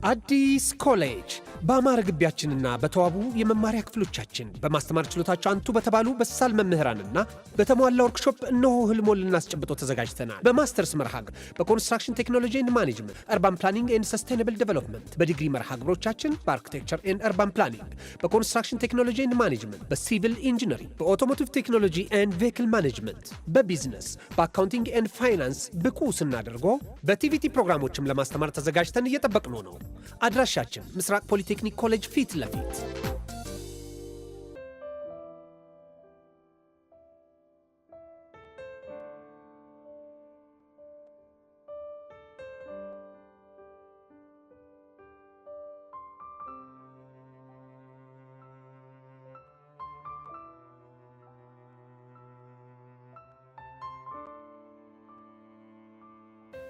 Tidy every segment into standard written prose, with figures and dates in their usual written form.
አዲስ ኮሌጅ በአማረ ግቢያችንና በተዋቡ የመማሪያ ክፍሎቻችን በማስተማር ችሎታቸው አንቱ በተባሉ በሳል መምህራንና በተሟላ ወርክሾፕ እነሆ ህልሞን ልናስጨብጦ ተዘጋጅተናል። በማስተርስ መርሃ ግብር በኮንስትራክሽን ቴክኖሎጂ ኤንድ ማኔጅመንት፣ አርባን ፕላኒንግ ኤንድ ሰስቴናብል ዴቨሎፕመንት፣ በዲግሪ መርሃ ግብሮቻችን በአርኪቴክቸር ኤንድ አርባን ፕላኒንግ፣ በኮንስትራክሽን ቴክኖሎጂ ኤንድ ማኔጅመንት፣ በሲቪል ኢንጂነሪንግ፣ በኦቶሞቲቭ ቴክኖሎጂ ኤንድ ቬሂክል ማኔጅመንት፣ በቢዝነስ፣ በአካውንቲንግ ኤንድ ፋይናንስ ብቁ ስናደርጎ በቲቪቲ ፕሮግራሞችም ለማስተማር ተዘጋጅተን እየጠበቅነው ነው። አድራሻችን ምስራቅ ፖሊቴክኒክ ኮሌጅ ፊት ለፊት።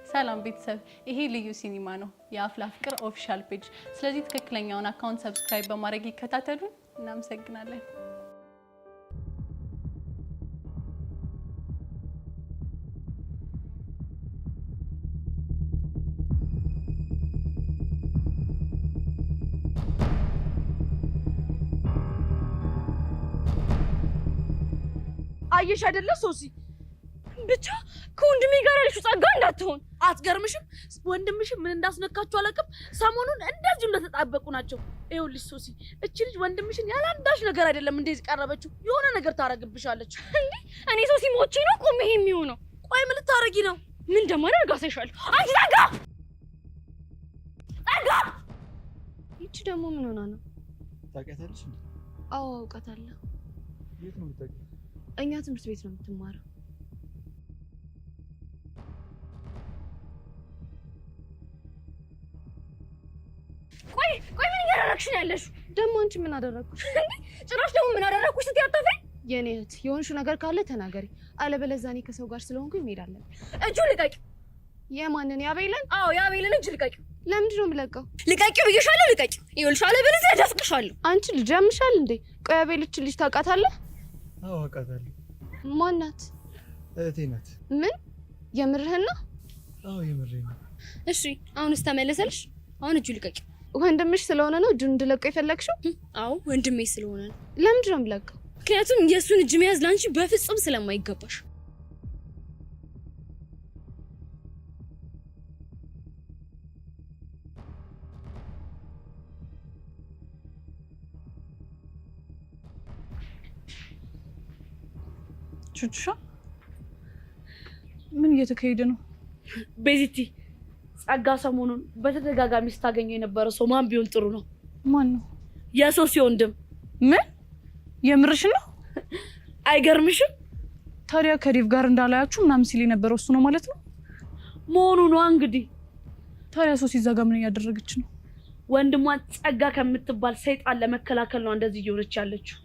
ሰላም ቤተሰብ፣ ይሄ ልዩ ሲኒማ ነው፣ የአፍላ ፍቅር ኦፊሻል ፔጅ። ስለዚህ ትክክለኛውን አካውንት ሰብስክራይብ በማድረግ ይከታተሉን። እናመሰግናለን። አየሽ አይደለ ሶሲ፣ ብቻ ከወንድሜ ጋር ያልሽው ጸጋ እንዳትሆን። አትገርምሽም? ወንድምሽም ምን እንዳስነካችሁ አላውቅም። ሰሞኑን እንደዚህ እንደተጣበቁ ናቸው። ይኸውልሽ ሶሲ፣ እቺ ልጅ ወንድምሽን ያለ አንዳች ነገር አይደለም እንደዚህ ቀረበችው። የሆነ ነገር ታረግብሻለች። እንዴ እኔ ሶሲ ሞቼ ነው ቆም ይሄ የሚሆነው? ቆይ ምን ልታረጊ ነው? ምን እንደማደርግ አሳይሻለሁ። አንቺ ጸጋ! ጸጋ! ይቺ ደግሞ ምን ሆና ነው? ታውቂያታለሽ እንዴ? አዎ አውቃታለሁ። የት ነው የምታውቂው? እኛ ትምህርት ቤት ነው የምትማረው። ቆይ ምን እያደረግሽ ነው ያለሽ? ደግሞ አንቺ ምን አደረግኩሽ? ጭራሽ ደግሞ ምን አደረግኩሽ ስትይ አታፍሪም? የኔ እህት የሆንሽው ነገር ካለ ተናገሪ፣ አለበለዚያ እኔ ከሰው ጋር ስለሆንኩኝ መሄድ አለብኝ። እጁን ልቀቂ። የማንን? ያቤልን? አዎ ያቤልን እጅ ልቀቂ። ለምንድን ነው የምለቀው? ልቀቂ ብዬሻለሁ፣ ልቀቂ። ይኸውልሽ አለበለዚያ እደፍቅሻለሁ። አንቺ ልጅ ያምሻል እንዴ? ቆይ ያቤልችን ልጅ ታውቃታለህ? አዎ አውቃታለሁ። ማን ናት? እህቴ ናት። ምን? የምርህን ነው? አዎ የምሬን ነው። እሺ አሁንስ ተመለሰልሽ? አሁን እጁ ልቀቂ። ወንድምሽ ስለሆነ ነው እጁን እንድለቀው የፈለግሽው? አዎ ወንድሜ ስለሆነ ነው። ለምንድን ነው የምለቀው? ምክንያቱም የእሱን እጅ መያዝ ለአንቺ በፍጹም ስለማይገባሽ። ቹቹሻ ምን እየተካሄደ ነው? ቤዚቲ ጸጋ ሰሞኑን በተደጋጋሚ ስታገኘው የነበረ ሰው ማን ቢሆን ጥሩ ነው? ማን ነው? የሶሲ ወንድም። ምን? የምርሽ ነው? አይገርምሽም? ታዲያ ከዴቭ ጋር እንዳላያችሁ ምናምን ሲል የነበረው እሱ ነው ማለት ነው? መሆኑ ነው እንግዲህ። ታዲያ ሶሲ እዛ ጋር ምን እያደረገች ነው? ወንድሟን ጸጋ ከምትባል ሰይጣን ለመከላከል ነው እንደዚህ እየሆነች ያለችው።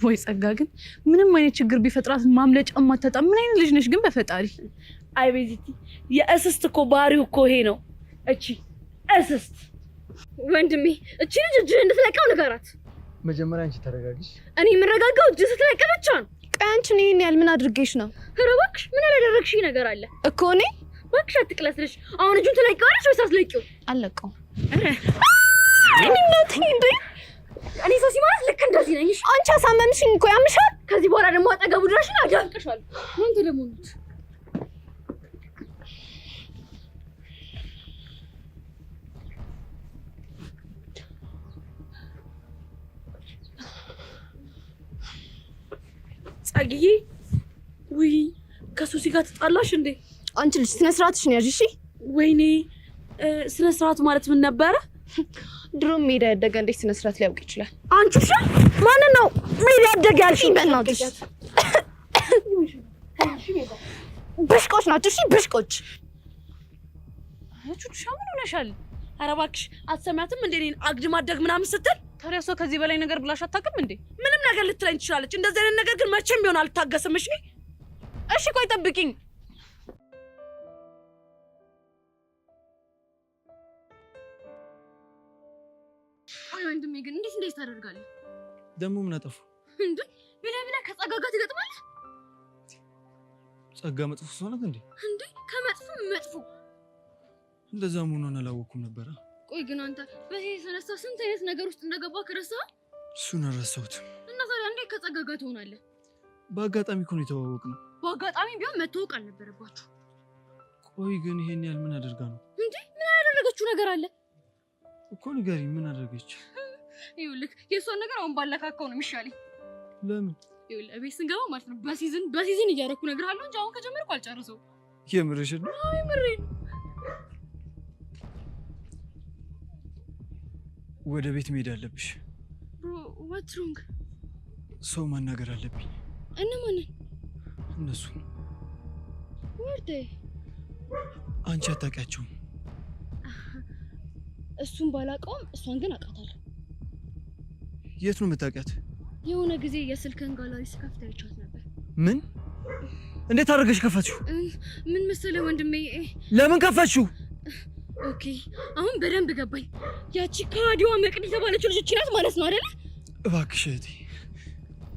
ወይ ጸጋ ግን ምንም አይነት ችግር ቢፈጥራት ማምለጫ ማታጣ ምን አይነት ልጅ ነሽ ግን በፈጣሪ። አይ ቤዚቲ የእስስት እኮ ባህሪው እኮ ይሄ ነው። እቺ እስስት ወንድሜ፣ እቺ ልጅ እጅህን እንድትለቀው ንገራት። መጀመሪያ አንቺ ተረጋግሽ። እኔ የምረጋጋው እጅ ስትለቀ ብቻ ነው። ቆይ አንቺ እኔን ያህል ምን አድርጌሽ ነው? ኧረ እባክሽ ምን ያላደረግሽኝ ነገር አለ እኮ እኔ? እባክሽ አትቅለስልሽ። አሁን እጁን ትለቂዋለሽ ወይስ አትለቂው? አለቀው። እኔ እናቴ እንዴ! እኔ ሶሲ ማለት ልክ እንደዚህ ነኝ። አንቺ አሳመምሽኝ እኮ ያምሻል። ከዚህ በኋላ ደግሞ አጠገቡ ድረሽና አዳንቅሻለሁ። አንተ ደግሞ እንት ጸግዬ፣ ውይ ከሶሲ ጋር ተጣላሽ እንዴ? አንቺ ልጅ ስነ ስርዓትሽን ያዥ እሺ። ወይኔ ስነ ስርዓት ማለት ምን ነበረ? ድሮም ሜዳ ያደገ እንዴት ስነ ስርዓት ሊያውቅ ይችላል? አንቺ ማን ነው ሜዳ ያደገ ያልሽኝ? በእናትሽ ብሽቆች ናቸው። እሺ ብሽቆች። ቹቹሻ ምን ሆነሻል? ኧረ እባክሽ አትሰሚያትም እንዴ? እኔን አግድ ማደግ ምናምን ስትል። ታዲያ እሷ ከዚህ በላይ ነገር ብላሽ አታውቅም እንዴ? ምንም ነገር ልትለኝ ትችላለች። እንደዚህ አይነት ነገር ግን መቼም ቢሆን አልታገስም። እሺ እሺ ቆይ ጠብቂኝ። ወንድሜ ግን እንዴት እንደዚህ ታደርጋለህ? ደግሞ ምን አጠፉ እንዴ? ብለህ ከጸጋ ጋር ትገጥማለህ? ጸጋ መጥፎ ሰው ናት እንዴ? እንዴ ከመጥፎ መጥፎ። እንደዛ መሆኗን አላወኩም ነበር። ቆይ ግን አንተ በዚህ የተነሳ ስንት አይነት ነገር ውስጥ እንደገባ ከረሳ? እሱን አልረሳሁትም። እና ታዲያ እንዴት ከጸጋ ጋር ትሆናለህ? በአጋጣሚ እኮ ነው የተዋወቅነው። በአጋጣሚ ቢሆን መተዋወቅ አልነበረባችሁ። ቆይ ግን ይሄን ያህል ምን አደርጋ ነው? እንዴ ምን ያደረገችው ነገር አለ እኮ ንገሪኝ፣ ምን አደረገች? ይኸውልህ የእሷን ነገር አሁን ባለካካው ነው የሚሻለኝ። ለምን? ይኸውልህ ቤት ስንገባ ማለት ነው በሲዝን እያደረኩ እነግርሃለሁ እንጂ አሁን ከጀመርኩ አልጨርሰውም። የምርሽን ነው? አይ ምሬን። ወደ ቤት መሄድ አለብሽ። ብሮ ዋት ሮንግ? ሰው ማናገር አለብኝ። እነማንን? እነሱ ወርዴ አንቺ አታውቂያቸውም። እሱን ባላውቀውም እሷን ግን አውቃታለሁ። የት ነው የምታውቂያት? የሆነ ጊዜ የስልክን ጋላሪ ስከፍት አይቻት ነበር። ምን? እንዴት አድርገሽ ከፈትሽው? ምን መሰለህ ወንድሜ። ለምን ከፈትሽው? ኦኬ አሁን በደንብ ገባኝ። ያቺ ከሃዲዋ መቅዲ የተባለችው ልጅ ናት ማለት ነው አይደለ? እባክሽ እህቴ።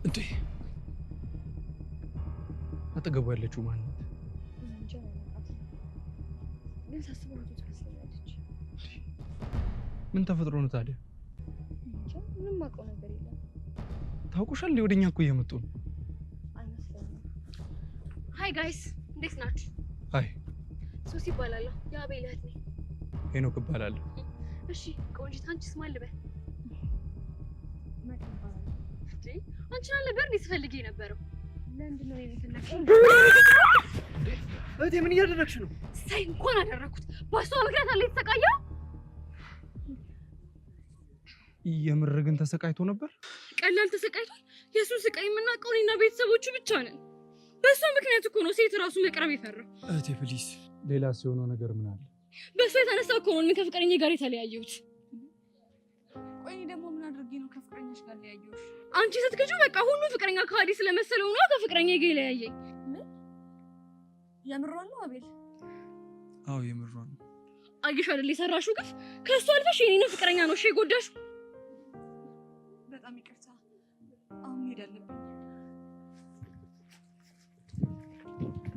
እንዴ አጠገቡ ያለችው ማን ናት? ግን ሳስበው ትመስለኛለች። ምን ተፈጥሮ ነው ታዲያ? ምንም አውቀው ነገር የለም። ታውቁሻል? ወደኛ እኮ እየመጡ ነው። አይመስለኝም። ሃይ ጋይስ እንዴት ናችሁ? ሃይ ሶሲ እባላለሁ። የአቤል እህት ነኝ። ሄኖክ እባላለሁ። እሺ ቆንጂት፣ አንቺስ ማን ልበል? መቅዲ እባላለሁ። እንዴ አንቺን አልነበር እንዴ ስፈልግ የነበረው? ለምንድን ነው የምትፈልጊው? እህቴ ምን እያደረግሽ ነው? ሳይ እንኳን አደረኩት። በሷ ምክንያት አለ የተሰቃየው። የምር ግን ተሰቃይቶ ነበር? ቀላል ተሰቃይቷል። የሱን ስቃይ የምናውቀው እኔና ቤተሰቦቹ ብቻ ነን። በሷ ምክንያት እኮ ነው ሴት ራሱ መቅረብ የፈራው። እህቴ ፕሊዝ፣ ሌላ ሲሆነው ነገር ምን አለ? በሷ የተነሳ እኮ ነው እኔ ከፍቅረኛ ጋር የተለያየሁት። ቆይ ደግሞ ምን አድርጌ ነው ከፍቅረኛሽ ጋር ለያየሁሽ? አንቺ ስትገጁ በቃ ሁሉ ፍቅረኛ ከሃዲ ስለመሰለው ነው ከፍቅረኛ ጋር የለያየኝ። የምሯን ነው አቤል? አዎ የምሯን ነው። አየሽ አይደል የሰራሽው ግፍ። ከሷ አልፈሽ የኔን ፍቅረኛ ነው እሺ የጎዳሽው። በጣም ይቅርታ፣ አሁን መሄድ አለብኝ።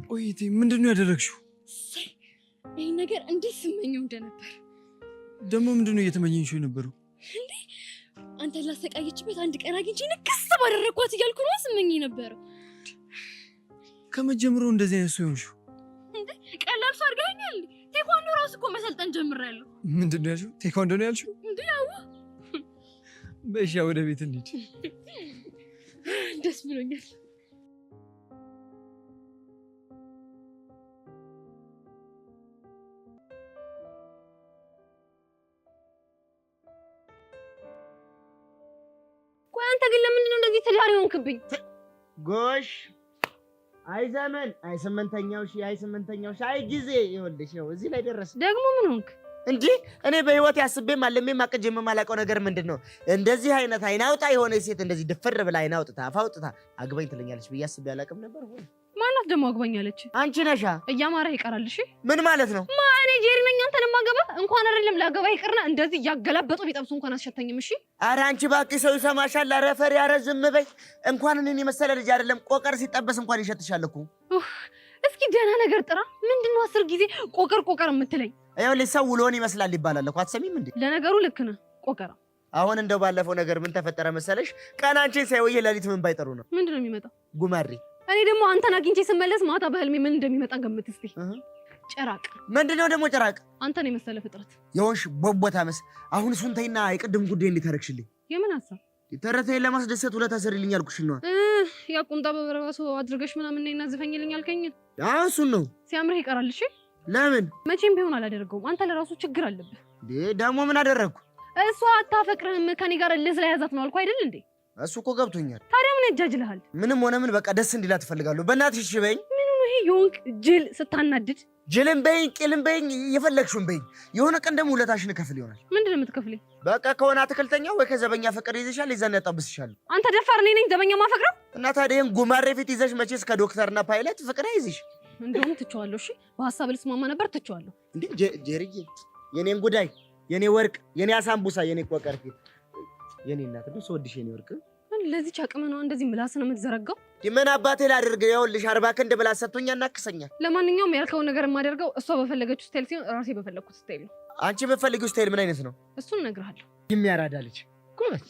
ቆይ እህቴ ምንድን ነው ያደረግሽው? ይህን ነገር እንዴት ስመኘው እንደነበር። ደግሞ ምንድን ነው እየተመኘሽው የነበረው? እንዴ አንተ ላሰቃየችበት አንድ ቀን አግኝቼ ንክስ ባደረኳት እያልኩ ነው ስመኝ የነበረው። ከመጀመሩ እንደዚህ አይነት ሰው ሆንሽው? እንዴ ቀላል ሰው አድርገኸኛል። ቴኳንዶ ራሱ እኮ መሰልጠን ጀምሬያለሁ። ምንድን ነው ያልሽው? ቴኳንዶ ነው ያልሽው? እንዴ አዎ። በእሺ ወደ ቤት እንሂድ። ደስ ብሎኛል። ቆይ አንተ ግን ለምንድን ነው እንደዚህ ትዳር የሆንክብኝ? ጎሽ አይ ዘመን፣ አይ ስምንተኛው ሺህ፣ አይ ስምንተኛው ሺህ፣ አይ ጊዜ ይኸውልሽ፣ ይኸው እዚህ ላይ ደረስ። ደግሞ ምን ሆንክ? እንዴ እኔ በህይወት ያስቤም አለሜም አቅጄም የማላውቀው ነገር ምንድን ነው? እንደዚህ አይነት አይናውጣ የሆነ ሴት እንደዚህ ድፍር ብላ አይናውጥታ አፋውጥታ አግባኝ ትለኛለች ብዬ አስቤ አላውቅም ነበር። ሆነ ማናት ደግሞ አግባኛለች? አንቺ ነሻ። እያማረህ ይቀራል። እሺ ምን ማለት ነው? እኔ ጄሪ ነኝ አንተን ማገባ እንኳን አይደለም ላገባ ይቅርና እንደዚህ ያገላበጡ ቢጠብሱ እንኳን አስሸተኝም። እሺ ኧረ አንቺ ባቂ ሰው ይሰማሻል። ኧረ ፈሪ፣ ኧረ ዝም በይ። እንኳን እኔን የመሰለ ልጅ አይደለም ቆቀር ሲጠበስ እንኳን ይሸትሻል እኮ። እስኪ ደህና ነገር ጥራ። ምንድነው 10 ጊዜ ቆቀር ቆቀር የምትለኝ? ይኸውልሽ ሰው ውሎን ይመስላል ይባላል እኮ አትሰሚም እንዴ? ለነገሩ ልክ ነህ ቆቀራ። አሁን እንደው ባለፈው ነገር ምን ተፈጠረ መሰለሽ? ቀን አንቺን ሳይወይ ሌሊት ምን ባይጠሩ ነው? ምንድነው የሚመጣው? ጉማሬ። እኔ ደግሞ አንተን አግኝቼ ስመለስ ማታ በህልሜ ምን እንደሚመጣ ገምት እስቲ። ጭራቅ። ምንድነው ደግሞ ጭራቅ? አንተን የመሰለ ፍጥረት የሆንሽ ቦቦታ መስ። አሁን እሱን ተይና የቅድም ጉዳይ እንዴት አደረግሽልኝ? የምን ሀሳብ? ተረተኝ ለማስደሰት ሁለት አሰርልኝ አልኩሽ ነው። ያ ቁምጣ በበረባሶ አድርገሽ ምናምን ነይና ዝፈኝልኝ አልከኝ። አዎ እሱን ነው። ሲያምርህ ይቀራል። እሺ ለምን? መቼም ቢሆን አላደርገውም። አንተ ለራሱ ችግር አለብህ። ደግሞ ምን አደረግኩ? እሷ አታፈቅርህም ከኔ ጋር ልዝ ላይ ያዛት ነው አልኩ አይደል እንዴ? እሱ እኮ ገብቶኛል። ታዲያ ምን ያጃጅልሃል? ምንም ሆነ ምን በቃ ደስ እንዲላት እፈልጋለሁ። በእናትሽ እሺ በይኝ። ምን ነው ይሄ የሆንክ ጅል ስታናድድ? ጅልም በይኝ ቂልም በይኝ የፈለግሽውን በይኝ። የሆነ ቀን ደግሞ ውለታሽን እከፍል ይሆናል። ምንድን ነው የምትከፍለኝ? በቃ ከሆነ አትክልተኛ ወይ ከዘበኛ ፍቅር ይዘሻል፣ ይዘን ያጣብስሻል። አንተ ደፋር እኔ ነኝ ዘበኛ ማፈቅረው? እና ታዲያ ይሄን ጉማሬ ፊት ይዘሽ መቼስ ከዶክተርና ፓይለት ፍቅር አይዝሽ። እንደውም ትቼዋለሁ። እሺ በሀሳብ ልስማማ ነበር ትቼዋለሁ። እንዴ ጄሪዬ፣ የኔን ጉዳይ፣ የኔ ወርቅ፣ የኔ አሳምቡሳ፣ የኔ ቆቀር ፊት፣ የኔ እናት ደስ ወድሽ የኔ ወርቅ። ለዚህ ጫቅመ ነው እንደዚህ ምላስ ነው የምትዘረጋው? ምን አባቴ ላድርግ? ይኸውልሽ 40 ክንድ ብላ ሰጥቶኛ እናክሰኛል። ለማንኛውም ያልከውን ነገር የማደርገው እሷ በፈለገችው ስታይል ሲሆን ራሴ በፈለግኩት ስታይል ነው። አንቺ የምትፈልጊው ስታይል ምን አይነት ነው? እሱን እነግርሃለሁ። የሚያራዳ ልጅ ጎበዝ።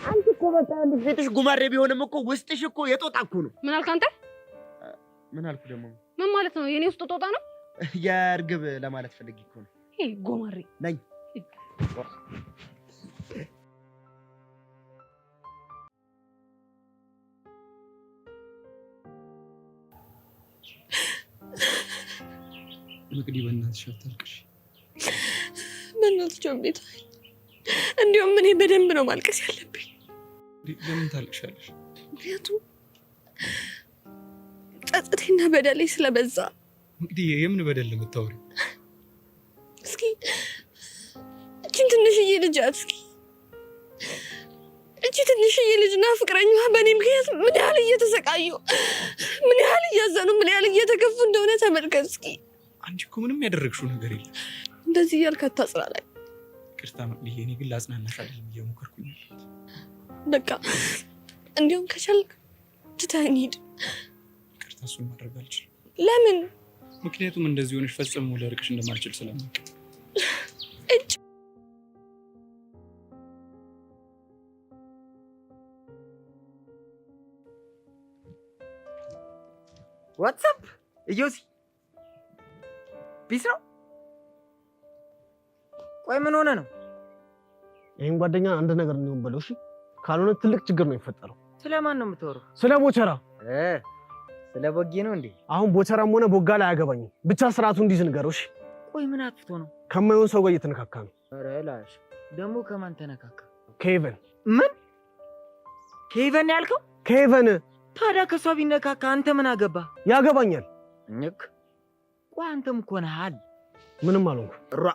አንቺ እኮ በቃ ፊትሽ ጉማሬ ቢሆንም እኮ ውስጥሽ እኮ የጦጣ እኮ ነው። ምን አልክ አንተ? ምን አልኩ ደግሞ? ምን ማለት ነው? የኔ ውስጥ ጦጣ ነው? የእርግብ ለማለት ፈልጊ እኮ ነው። ይሄ ጎማሬ ነኝ። መቅዲ በእናትሽ አታልቅሽ። በእናትሽ ጆምቤት እንዲሁም እኔ በደንብ ነው ማልቀስ ያለብኝ። ለምን ታልቅሻለሽ? ምክንያቱም ጸጸቴና በደሌ ስለበዛ። መቅዲ የምን በደል የምታወሪው? እስኪ እቺን ትንሽዬ ልጅ እስኪ እቺ ትንሽዬ ልጅና ፍቅረኛዋ በእኔ ምክንያት ምን ያህል እየተሰቃዩ፣ ምን ያህል እያዘኑ፣ ምን ያህል እየተከፉ እንደሆነ ተመልከት እስኪ። አንቺ እኮ ምንም ያደረግሽው ነገር የለም። እንደዚህ እያልክ አታጽናናኝ። ይቅርታ መቅዲ፣ እኔ ግን ላጽናናሽ አይደለም እየሞከርኩኝ ያለሁት። በቃ እንዲሁም ከቻልክ ትተኸኝ ሂድ። ይቅርታ፣ እሱን ማድረግ አልችልም። ለምን? ምክንያቱም እንደዚህ ሆነሽ ፈጽሞ ልርቅሽ እንደማልችል ስለማውቅ። ዋትስአፕ እዮሲ ፒስ ነው። ቆይ ምን ሆነ ነው? ይሄን ጓደኛ አንድ ነገር ነው በለው። እሺ ካልሆነ ትልቅ ችግር ነው የሚፈጠረው። ስለማን ነው የምትወራው? ስለ ቦቸራ። ስለ ቦጌ ነው እንዴ? አሁን ቦቸራም ሆነ ቦጋ ላይ አያገባኝም። ብቻ ስርዓቱ እንዲዝ ንገረው። እሺ ቆይ ምን አጥፍቶ ነው? ከማይሆን ሰው ጋር እየተነካካ ነው። ኧረ ላሽ ደግሞ ከማን ተነካካ? ከሄቨን። ምን ከሄቨን ያልከው? ከሄቨን። ታዲያ ከሷ ቢነካካ አንተ ምን አገባ? ያገባኛል። እኝክ ቆይ አንተም እኮ ነሃል። ምንም አልሆንኩም። ራ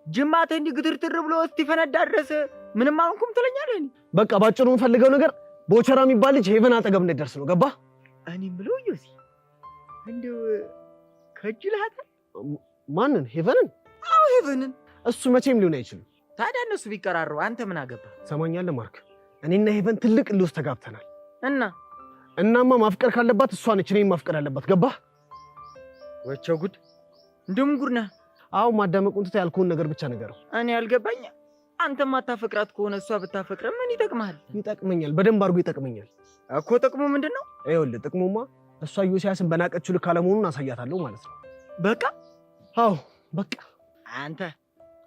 ጅማተ እንዲህ ግትርትር ብሎ እስቲፈነዳ ድረስ ምንም አልሆንኩም ትለኛለህ? በቃ ባጭሩ የምፈልገው ነገር ቦቸራ የሚባል ልጅ ሄቨን አጠገብ እንዳይደርስ ነው። ገባ? እኔም ብሎ ዮሲ እንደው ከጅልሃታል። ማንን? ሄቨንን? አዎ ሄቨንን። እሱ መቼም ሊሆን አይችልም። ታዲያ እነሱ ቢቀራሩ አንተ ምን አገባ? ሰማኛለህ ማርክ፣ እኔና ሄቨን ትልቅ ልውስ ተጋብተናል። እናማ ማፍቀር ካለባት እሷ ነች፣ እኔም ማፍቀር አለባት። ገባህ? ወቸው ጉድ! እንደም ጉድ ነህ። አዎ ማዳመቁን ትተህ ያልኩህን ነገር ብቻ ንገረው። እኔ አልገባኝ። አንተ ማታፈቅራት ከሆነ እሷ ብታፈቅረ ምን ይጠቅማል? ይጠቅመኛል፣ በደንብ አድርጎ ይጠቅመኛል እኮ። ጥቅሙ ምንድነው? ይኸውልህ ጥቅሙማ እሷ ዮሲያስን በናቀችው ልክ አለመሆኑን አሳያታለሁ ማለት ነው። በቃ አዎ በቃ። አንተ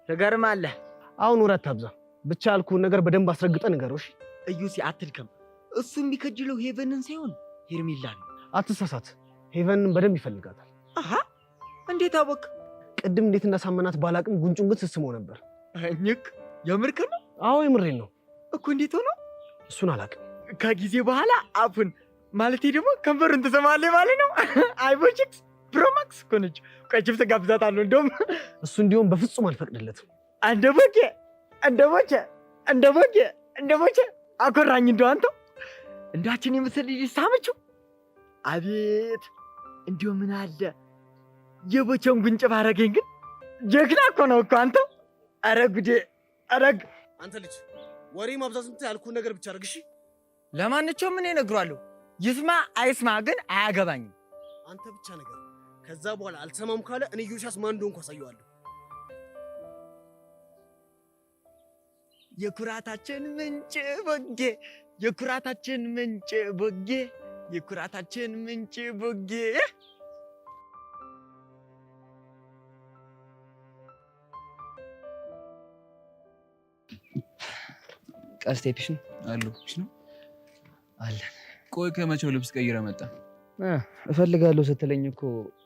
ትገርማለህ። አሁን ወራት ታብዛ። ብቻ ያልኩህን ነገር በደንብ አስረግጠህ ንገረው። እሺ እዩሲ አትልከም። እሱ የሚከጅለው ሄቨንን ሳይሆን ሄርሜላን ነው። አትሳሳት። ሄቨንን በደንብ ይፈልጋታል። አሃ እንዴት አወቅ? ቅድም እንዴት እንዳሳመናት ባላቅም ጉንጩን ግን ስስመው ነበር። እኝክ የምርክ ነው? አዎ የምሬን ነው እኮ። እንዴት ሆኖ? እሱን አላቅም። ከጊዜ በኋላ አፉን ማለቴ ደግሞ ከንፈሩን ትሰማለህ ማለት ነው። አይቦችክስ ፕሮማክስ እኮ ነች። ቆይ ችፕስ ጋብዛታለሁ። እንደውም እሱ እንዲሁም በፍጹም አልፈቅድለትም። እንደ ቦቼ አኮራኝ። እንደው አንተው እንዳችን የምስል ልጅ ሳመችው። አቤት እንዲሁ ምን አለ የቦቼውን ጉንጭ ባረገኝ። ግን ጀግና እኮ ነው እኮ አንተው። ኧረ ጉዴ! ኧረ አንተ ልጅ ወሬ ማብዛት እንትን ያልኩህን ነገር ብቻ አድርግ። እሺ ለማንኛውም ምን እነግሯለሁ? ይስማ አይስማ ግን አያገባኝም። አንተ ብቻ ነገር ከዛ በኋላ አልሰማም ካለ እኔ ዮሲያስ ማን እንደሆንኩ አሳየዋለሁ። የኩራታችን ምንጭ ቦጌ፣ የኩራታችን ምንጭ ቦጌ፣ የኩራታችን ምንጭ ቦጌ። ቀስቴ ፒሽ ነው አሉ። ፒሽ ነው አለ። ቆይ ከመቼው ልብስ ቀይረ መጣ? እፈልጋለሁ ስትለኝ እኮ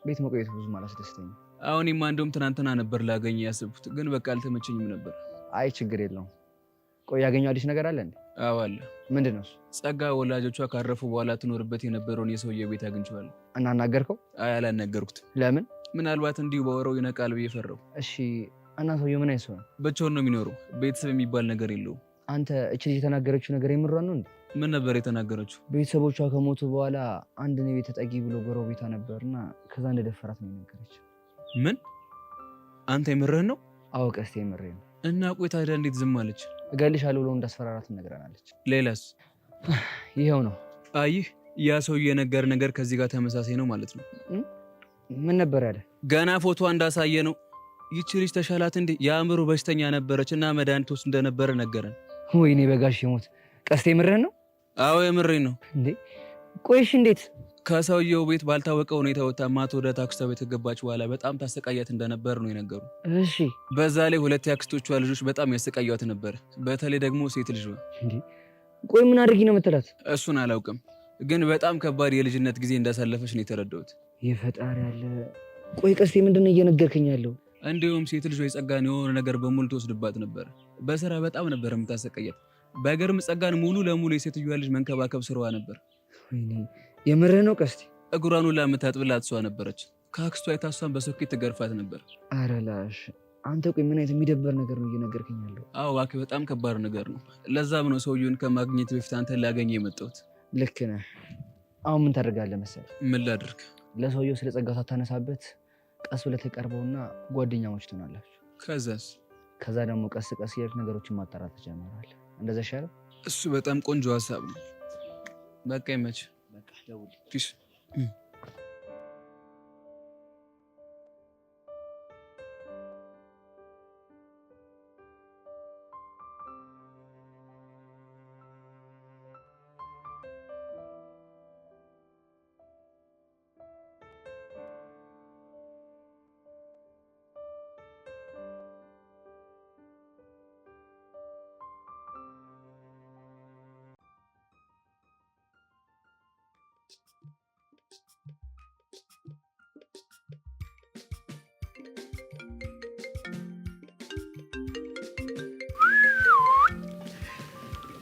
ቤት መቆየት ብዙም አላስደስተኝም። አሁንማ እንደውም ትናንትና ነበር ላገኝ ያሰብኩት፣ ግን በቃ አልተመቸኝም ነበር። አይ ችግር የለውም። ቆይ ያገኘው አዲስ ነገር አለ እንዴ? አዎ አለ። ምንድን ነው? ጸጋ ወላጆቿ ካረፉ በኋላ ትኖርበት የነበረውን የሰውዬ ቤት አግኝቼዋለሁ። እና አናገርከው? አይ አላናገርኩት። ለምን? ምናልባት እንዲሁ ባወራው ይነቃል ብዬ ፈራሁ። እሺ እና ሰውዬው ምን አይነት ሰው ነው? ብቻውን ነው የሚኖረው። ቤተሰብ የሚባል ነገር የለውም። አንተ እቺ ልጅ የተናገረችው ነገር የምሯን ነው እንዴ? ምን ነበር የተናገረችው? ቤተሰቦቿ ከሞቱ በኋላ አንድ ነው ቤት ተጠጊ ብሎ ጎረቤቷ ነበርና ከዛ እንደደፈራት ነው የነገረችው። ምን? አንተ የምርህን ነው? አዎ ቀስቴ የምሬን ነው። እና ቆይ ታዲያ እንዴት ዝም አለች? እገልሻለሁ ብሎ እንዳስፈራራት ነግረናለች። ሌላስ? ይሄው ነው። አይህ ያ ሰው የነገር ነገር ከዚህ ጋር ተመሳሳይ ነው ማለት ነው። ምን ነበር ያለ? ገና ፎቶ እንዳሳየ ነው ይቺ ልጅ ተሻላት እንዴ? የአእምሮ በሽተኛ ነበረች እና መድኃኒት ወስድ እንደነበረ ነገረን። ወይኔ በጋሽ ሞት። ቀስቴ የምርህን ነው? አዎ የምሬን ነው። እንዴ ቆይሽ እንዴት? ከሰውየው ቤት ባልታወቀ ሁኔታ ወጣ ማታ ወደ ታክስቷ ቤት ገባች። በኋላ በጣም ታሰቃያት እንደነበር ነው የነገሩ። እሺ። በዛ ላይ 2 ያክስቶቿ ልጆች በጣም ያሰቃያት ነበር። በተለይ ደግሞ ሴት ልጅ ነው። እንዴ ቆይ ምን አድርጊ ነው የምትላት? እሱን አላውቅም፣ ግን በጣም ከባድ የልጅነት ጊዜ እንዳሳለፈች ነው የተረዳሁት። የፈጣሪ ያለ። ቆይ ቀስቴ ምንድነው እየነገርከኝ ያለው? እንዲሁም ሴት ልጅ ጸጋን የሆነ ነገር በሙሉ ትወስድባት ነበር። በስራ በጣም ነበር የምታሰቃያት። በገርም ጸጋን ሙሉ ለሙሉ የሴትዮዋ ልጅ መንከባከብ ስራዋ ነበር። ወይኔ የምርህ ነው ቀስቴ? እግሯን ሁላ የምታጥብላት እሷ ነበረች። ከአክስቷ የታሷን በሶኬት ትገርፋት ነበር። ኧረ ላሽ አንተ ቆይ ምን አይነት የሚደበር ነገር ነው እየነገርከኝ ያለው? አዎ እባክህ በጣም ከባድ ነገር ነው። ለዛም ነው ሰውየውን ከማግኘት በፊት አንተን ላገኘ የመጣሁት። ልክ ነህ። አሁን ምን ታደርጋለህ መሰለህ? ምን ላድርግ? ለሰውየው ስለ ጸጋ ሳታነሳበት ቀስ ብለህ ተቀርበውና ጓደኛሞች ትሆናላችሁ። ከዛስ? ከዛ ደግሞ ቀስ ቀስ እያልክ ነገሮችን ማጣራት ትጀምራለህ። እንደዛ ይሻላል? እሱ በጣም ቆንጆ ሀሳብ ነው። በቃ ይመች። በቃ ደውል። ፒስ።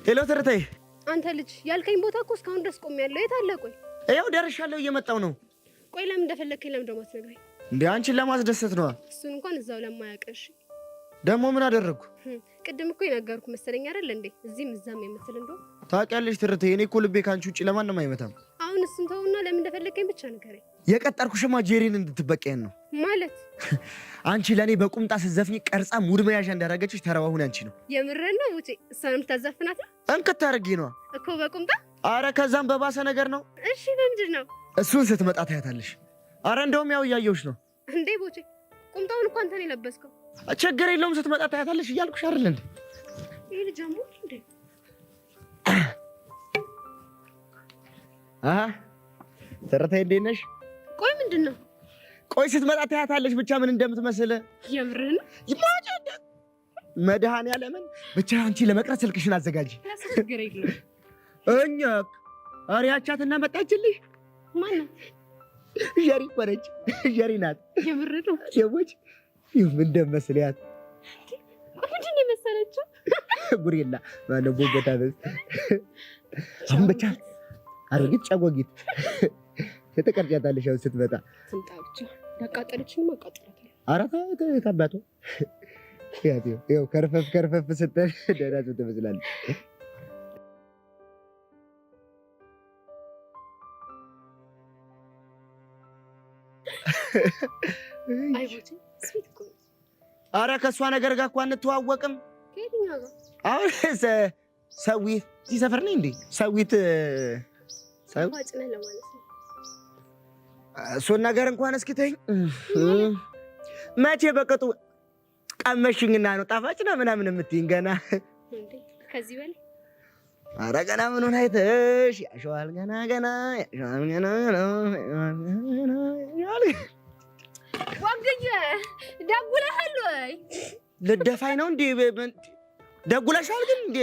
ሄሎ ትርታዬ። አንተ ልጅ ያልከኝ ቦታ እኮ እስካሁን ድረስ ቆሜያለሁ። የት አለ? ቆይ ያው ደርሻለሁ፣ እየመጣሁ ነው። ቆይ ለምን እንደፈለግከኝ ለምን ደግሞ አትነግረኝ? እንዴ አንቺን ለማስደሰት ነዋ። እሱን እንኳን እዛው ለማያውቅሽ። ደግሞ ምን አደረግኩ? ቅድም እኮ የነገርኩ መሰለኝ አይደል እንዴ? እዚህም እዛም የምትል እንደው ታውቂያለሽ ትርታዬ፣ እኔ እኮ ልቤ ከአንቺ ውጭ ለማንም አይመታም። አሁን እሱን ተውና ለምን እንደፈለግከኝ ብቻ ንገረኝ። የቀጠርኩሽማ ጄሪን እንድትበቀየን ነው። ማለት አንቺ ለእኔ በቁምጣ ስትዘፍኝ ቀርጻ ሙድ መያዣ እንዳደረገችሽ ተራው አሁን አንቺ ነው። የምርህን ነው ውጪ? እሷን የምታዘፍናት ነው እንክት ታደርጊ ነዋ እኮ በቁምጣ። አረ ከዛም በባሰ ነገር ነው። እሺ ምንድን ነው? እሱን ስትመጣ ታያታለሽ። አረ እንደውም ያው እያየሁሽ ነው እንዴ ቦቼ። ቁምጣውን እኮ አንተ ነው የለበስከው። ችግር የለውም ስትመጣ ታያታለሽ እያልኩሽ አይደል እንዴ? ይሄ ልጅ አሞት እንዴ? ትርታዬ እንዴት ነሽ? ቆይ ምንድን ነው? ቆይ ስትመጣ ታያታለሽ ብቻ ምን እንደምትመስል። የምርህን ነው? መድኃኒዓለምን ብቻ አንቺ ለመቅረት ስልክሽን አዘጋጂ። ችግር የለውም። እኛ አሪያቻትና መጣችልሽ። ማን ነው? ጀሪ እኮ ነች። ጀሪ ናት። የምርህን ነው? የቦች ምን እንደመስልያት ምንድን ነው የመሰለችው? ጉሬላ ማነው ቦጎታ በስ አሁን ብቻ አረግጥ ጫጎጊት የተቀርጫታለሽ። አሁን ስትመጣ ትምጣ ብቻ። ያቃጠለችኝ ማቃጠላት። አራታ ታባቱ ያው ከርፈፍ ስትል ደህና ትመስላለች። አይ ቦቼ ስዊት እኮ። ኧረ ከእሷ ነገር ጋር እኮ አንተዋወቅም። ከየትኛው ጋር? አሁን ሰዊት እዚህ ሰፈር ነኝ እንዴ? ሰዊት ጣፋጭ ነህ ለማለት ነው። እሱን ነገር እንኳን እስኪ ተይኝ። መቼ በቅጡ ቀመሽኝና ነው ጣፋጭ ነህ ምናምን የምትይኝ? ገና እንዴ ከዚህ በላይ ኧረ ገና ምኑን አይተሽ ያሸዋል። ገና ያሸዋል። ገና ዋግዬ ደጉለሃል ወይ? ልደፋኝ ነው እንዴ? ደጉለሻል ግን እንዴ?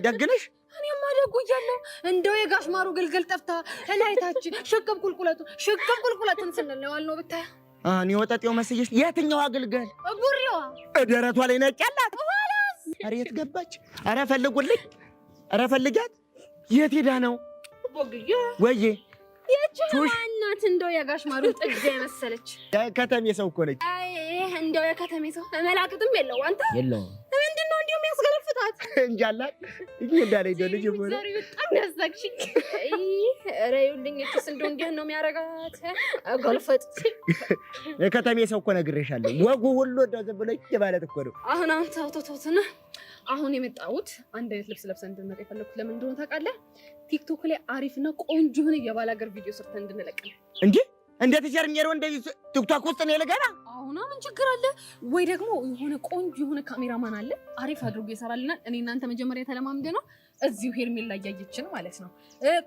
ደግነሽ? እኔማ ደጉያለሁ። እንደው የጋሽ ማሩ ግልግል ጠፍታ እላይታች ሽቅብ ቁልቁለቱን ስንል ዋልነው ብታይ። እኔ ወጠጤው መስየሽ። የትኛው አገልገል? ቡሪዋ ደረቷ ላይ ነጭ ያላት። ኧረ የት ገባች? ኧረ ፈልጉልኝ። ኧረ ፈልጊያት። የት ሄዳ ነው? ቦግዬ ወይዬ የች ማናት? እንደው የጋሽ ማሩ ጥጃ የመሰለች የከተሜ ሰው እኮ ነች። አይ እንደው የከተሜ ሰው መላቅጥም የለው። አንተ የለውም። ምንድነው እንዲሁ የሚያስገለፍታት? እንጃላት እኛ እንዳለኝ ነው ልጅ ሆነ። ዛሬ በጣም ያሳቅሽኝ። ኧረ ይኸውልኝ እችስ እንደው እንዲህ ነው የሚያረጋት። አገልፈጥ የከተሜ ሰው እኮ ነግሬሻለሁ። ወጉ ሁሉ እንደዚህ ብሎ ማለት እኮ ነው። አሁን አንተ አውቶቶትና አሁን የመጣሁት አንድ አይነት ልብስ ለብሰን እንድንመጣ የፈለኩት ለምን እንደሆነ ታውቃለህ? ቲክቶክ ላይ አሪፍና ቆንጆ የሆነ የባላገር ቪዲዮ ሰርተን እንድንለቅ ነው። እንዴ እንዴት ጀርኘሮ እንደዚህ ቲክቶክ ውስጥ ነው የለገና? አሁን ነውና ምን ችግር አለ? ወይ ደግሞ የሆነ ቆንጆ የሆነ ካሜራማን አለ አሪፍ አድርጎ ይሰራልናል። እኔ እናንተ መጀመሪያ ተለማምደ ነው እዚሁ ሄርሜላ እያየችን ማለት ነው።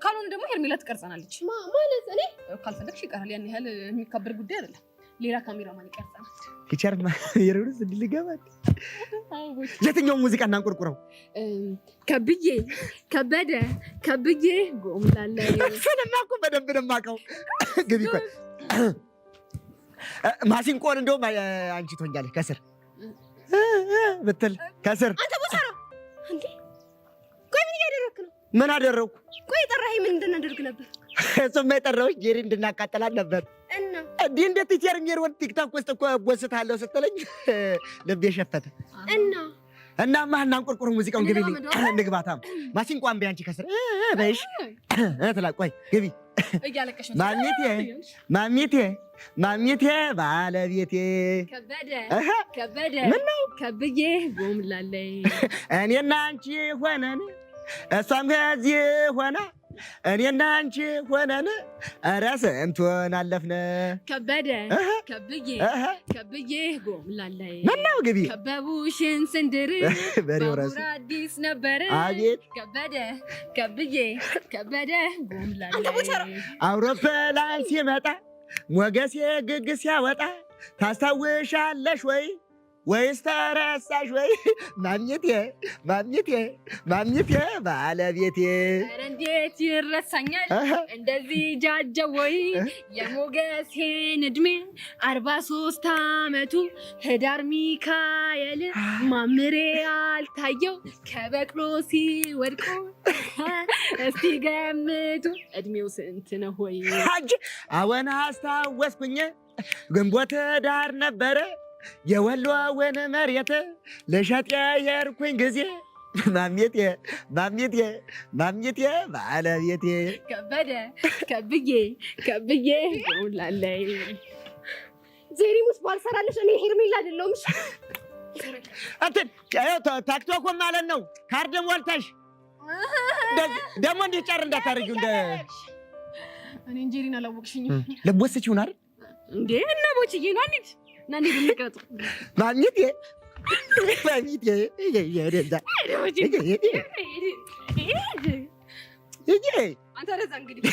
ካልሆነ ደግሞ ሄርሜላ ትቀርጸናለች ማለት እኔ ካልፈለግሽ ይቀራል። ያን ያህል የሚካበር ጉዳይ አይደለም። ሌላ ካሜራማን ይቀርጸናል። ቲቸር የሩስ እንድልገባል። የትኛው ሙዚቃ እናንቆርቁረው? ከብዬ ከበደ ከብዬ ጎምላለ እሱንማ እኮ በደንብ ነው የማውቀው። ግቢ ቆይ ማሲንቆን እንደውም አንቺ ትሆኛለሽ ከስር ብትል ከስር አንተ ቦሳራ እንዴ! ቆይ ምን እያደረክ ነው? ምን አደረኩ? ቆይ ጠራኸኝ ምን እንድናደርግ ነበር? እሱማ የጠራሁሽ ጄሪ እንድናቃጠላት ነበር። እና እንዲህ እንደ ቲቸር ሜሮን ቲክቶክ ውስጥ እኮ ቦስታለሁ ስትለኝ ልቤ ሸፈተ። እናማ እናንቆርቁር ሙዚቃውን ግቢልኝ እንግባታም። ማሲንቋን በይ አንቺ ከስር በይሽ ትላ ቆይ ግቢ እያለቀሽ ነው ማሚቴ ባለቤቴ ከበደ ምነው ከብዬ ጎምላለይ እኔና አንቺ ሆነን እሷም ከዚህ ሆና እኔና አንቺ ሆነን ኧረ ስንቱን አለፍነ። ከበደ ከብዬ ጎምላለይ ምነው ግቢ ከበቡሽን ስንድር ባቡር አዲስ ነበር። አቤት ከብዬ ጎምላለይ አውሮፕላን ሲመጣ ሞገሴ ግግ ሲያወጣ ታስታውሻለሽ ወይስ ተረሳሽ ወይ? ማሚቴ ባለቤቴ ኧረ እንዴት ይረሳኛል እንደዚህ ጃጀው ወይ የሞገሴን እድሜ 43 ዓመቱ ህዳር ሚካኤል ማምሬ አልታየው ከበቅሎ ሲወድቁ እስቲ ገምቱ እድሜው ስንት ነው ወይ? አወና አስታወስኩኝ ግንቦት ዳር ነበረ የወሎውን መሬት ለሸጥ የሄድኩኝ ጊዜ ማሚቴ ባለቤቴ ከብዬ ጎምላለይ ዜሪ ሙስ ባልሰራልሽ እኔ ሄርሜላ አይደለሁም። እሺ እንትን ታክቶኮ ማለት ነው። ካርድ ሞልተሽ ደግሞ እንዲህ ጨር እንዳታደርጊው እንደ እኔ እንጀሪን አላወቅሽኝም። ልቦስች ይሆናል እንዴ እና ቦችዬ ነው አንዴ ናንዴ ልንቀጥ ማሚቴ ይደዛ አንተ ረዛ እንግዲህ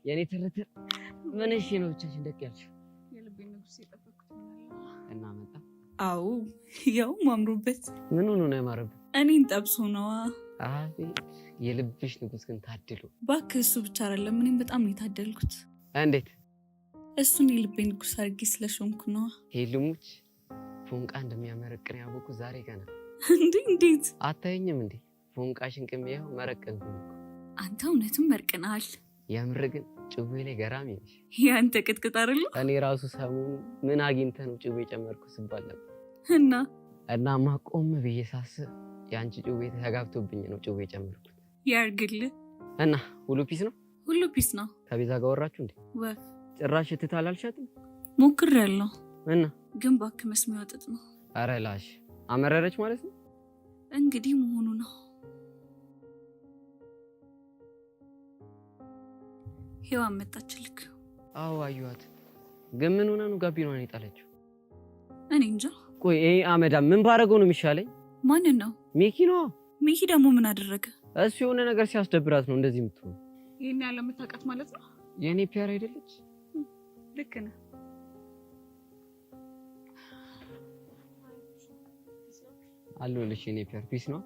የኔ ትርትር ምን እሺ ነው ብቻሽን ደቅ ያልሽው? የልቤን ንጉስ የጠበቅኩት እና መጣ። አዎ ያው ማምሩበት ምን ሆኖ ነው ያማረበት? እኔን ጠብሶ ነዋ። አቤት የልብሽ ንጉስ ግን ታድሎ። እባክህ እሱ ብቻ አይደለም እኔም በጣም ነው የታደልኩት። እንዴት? እሱን የልቤን ንጉስ አድርጌ ስለሾምኩ ነዋ። ሄልሙች ፎንቃ እንደሚያመረቅን ያወኩ ዛሬ ገና። እንዴት አታየኝም እንዴ? ፎንቃሽን ቅሜው መረቀንኩኝ። አንተ እውነትም መርቅናል። የምር ግን ጭዌ ላይ ገራሚ ነሽ። ያንተ ቅጥቅጥ አይደል? እኔ ራሱ ሰሞኑን ምን አግኝተህ ነው ጭዌ ጨመርኩ ስባል ነበር። እናማ ቆም ብዬ ሳስብ ያንቺ ጭዌ ተጋብቶብኝ ነው ጭዌ ጨመርኩት። ያርግልህ። እና ሁሉ ፒስ ነው? ሁሉ ፒስ ነው። ከቤዛ ጋር ወራችሁ እንዴ? ወፍ ጭራሽ ትታላልሻትም? ሞክሬያለሁ እና ግን እባክህ መስሚያ ወጥጥ ነው። ኧረ ላሽ አመረረች ማለት ነው እንግዲህ መሆኑ ነው። ሄዋን መጣችልክ? አዎ አዩዋት። ግን ምን ሆና ነው ጋቢኗን የጣለችው? እኔ እንጃ። ቆይ ይሄ አመዳ ምን ባረገው ነው የሚሻለኝ? ማንን ነው? ሚኪ ነው። ሚኪ ደግሞ ምን አደረገ? እሱ የሆነ ነገር ሲያስደብራት ነው እንደዚህ የምትሆን። ይሄን ያለ የምታውቃት ማለት ነው? የኔ ፒያር አይደለች? ልክ ነህ። አለሁልሽ የኔ ፒያር። ፒስ ነው።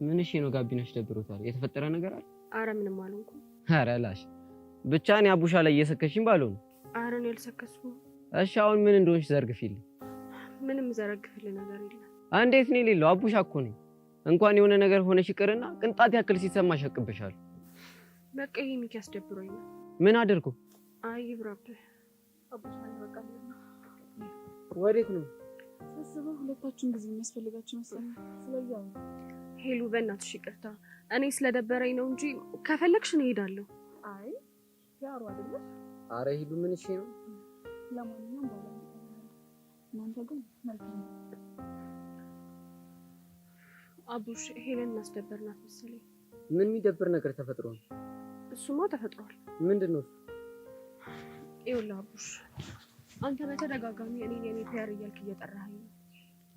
ምን እሺ ነው ጋቢናሽ ደብሮታል? የተፈጠረ ነገር አለ? አረ ምንም አልሆንኩም። አረ ላሽ ብቻ እኔ አቡሻ ላይ እየሰከሽኝ ባልሆነ። አረ ነው ያልሰከስኩ። እሺ አሁን ምን እንደሆንሽ ዘርግፊልኝ። ምንም ዘረግፍልህ ነገር የለም። እንዴት ነው የሌለው? አቡሻ እኮ ነኝ። እንኳን የሆነ ነገር ሆነሽ ይቅርና ቅንጣት ያክል ሲሰማሽ አቅብሻል። በቃ ይሄ ሚኪ ያስደብሮኝ ነው። ምን አደርኩ? አይ ይብራብህ። አቡሻ በቃ ወዴት ነው? ሳስበው ሁለታችሁም ጊዜ የሚያስፈልጋችሁ መሰለኝ። ስለዚህ ሄሉ በእናትሽ ይቅርታ። እኔ ስለደበረኝ ነው እንጂ ከፈለግሽ እኔ እሄዳለሁ። አይ ያሩ አይደለም። አረ ሄሉ ምን እሺ ነው? ለማንኛውም ባላ እናንተ ግን መልካም ነው። አቡሽ ሄለን እናስደበርናት መሰለኝ። ምን የሚደብር ነገር ተፈጥሮ ነው? እሱማ ተፈጥሯል። ምንድነው? ይኸውልህ አቡሽ አንተ በተደጋጋሚ እኔ የኔ ፒያር እያልክ እየጠራኸኝ ነው።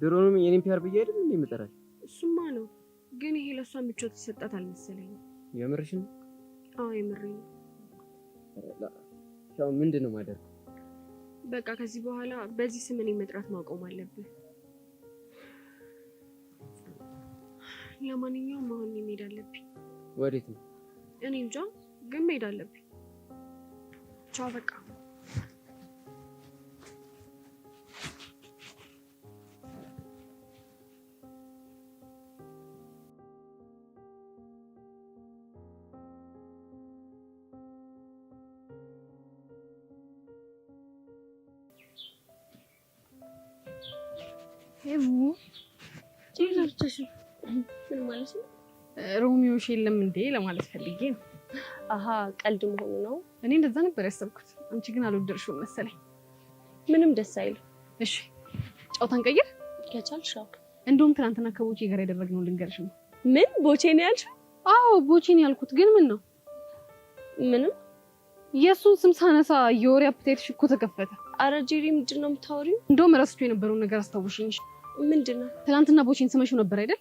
ድሮንም የኔን ፒያር ብዬ አይደል እንዴ የምጠራሽ? እሱማ ነው፣ ግን ይሄ ለእሷ ምቾት ይሰጣት አልመሰለኝም። የምርሽን? አዎ የምሬን። ሻው ምንድነው ማደርግ? በቃ ከዚህ በኋላ በዚህ ስም እኔ መጥራት ማቆም አለብህ። ለማንኛውም አሁን መሄድ አለብኝ። ወዴት ነው? እኔ እንጃ፣ ግን መሄድ አለብኝ። ቻው በቃ። ምን ማለት ነው? ሮሚዮሽ የለም እንዴ ለማለት ፈልጌ ነው። አሃ ቀልድ መሆኑ ነው። እኔ እንደዛ ነበር ያሰብኩት። አንቺ ግን አልወደድሽውም መሰለኝ። ምንም ደስ አይልም። እሺ ጨዋታን ቀይር ከቻልሽ። እንደውም ትናንትና ከቦቼ ጋር ያደረግነው ልንገርሽ ነው። ምን ቦቼ ነው ያልሽው? አዎ ቦቼ ነው ያልኩት። ግን ምን ነው? ምንም። የእሱን ስም ሳነሳ የወሬ አፕታይትሽ እኮ ተከፈተ። አረ ጄሪ ምንድን ነው የምታወሪው? እንደውም ረስቼው የነበረውን ነገር አስታውሽኝ። ምንድን ነው? ትናንትና ቦቼን ስመሽው ነበር አይደል?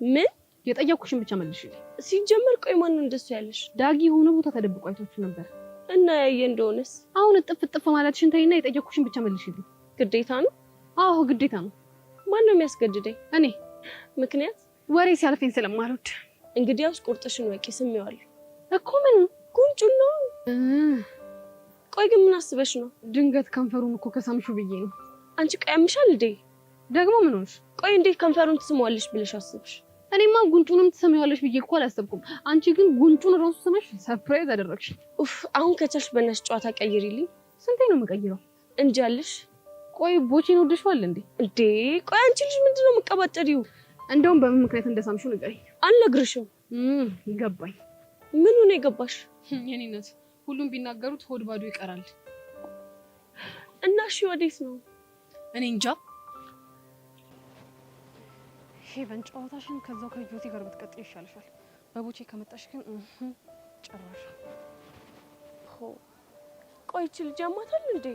ምን? የጠየኩሽን ብቻ መልሽልኝ። ሲጀመር ቆይ ማን ነው እንደሱ ያለሽ? ዳጊ የሆነ ቦታ ተደብቆ አይቷችሁ ነበር እና ያየ እንደሆነስ? አሁን እጥፍ ማለትሽን ተይና የጠየኩሽን ብቻ መልሽልኝ። ግዴታ ነው? አዎ ግዴታ ነው። ማን ነው የሚያስገድደኝ? እኔ። ምክንያት? ወሬ ሲያልፈኝ ስለማልወድ። እንግዲያውስ ቁርጥሽን ወቂ። ስሜዋለሁ እኮ። ምን? ጉንጩን ነው። ቆይ ግን ምን አስበሽ ነው? ድንገት ከንፈሩን እኮ ከሳምሹ ብዬ ነው። አንቺ ቆይ ያምሻል እንዴ? ደግሞ ምን ሆንሽ? ቆይ እንዴት ከንፈሩን ትስመዋለሽ ብለሽ አስብሽ? እኔማ ጉንጩንም ትሰሚዋለሽ ብዬ እኮ አላሰብኩም። አንቺ ግን ጉንጩን ራሱ ስመሽ ሰርፕራይዝ አደረግሽ። ኡፍ አሁን ከቻልሽ በእናትሽ ጨዋታ ቀይሪልኝ። ስንቴ ነው የምቀይረው? እንጂ አለሽ። ቆይ ቦቼን ወደሽዋል እንዴ? እንዴ ቆይ አንቺ ልጅ ምንድነው የምትቀባጠሪው? እንደውም በምን ምክንያት እንደሳምሽው ንገሪኝ። አልነግርሽም። ይገባኝ። ምኑ ነው የገባሽ? የኔነት ሁሉም ቢናገሩት ሆድ ባዶ ይቀራል። እና እሺ ወዴት ነው? እኔ እንጃ። ሄቨን ጨዋታሽን ከዛው ከዩቲ ጋር ብትቀጥይ ይሻልሻል። በቦቼ ከመጣሽ ግን ጨራሽ። ቆይ እቺ ልጅ ያማታል እንዴ?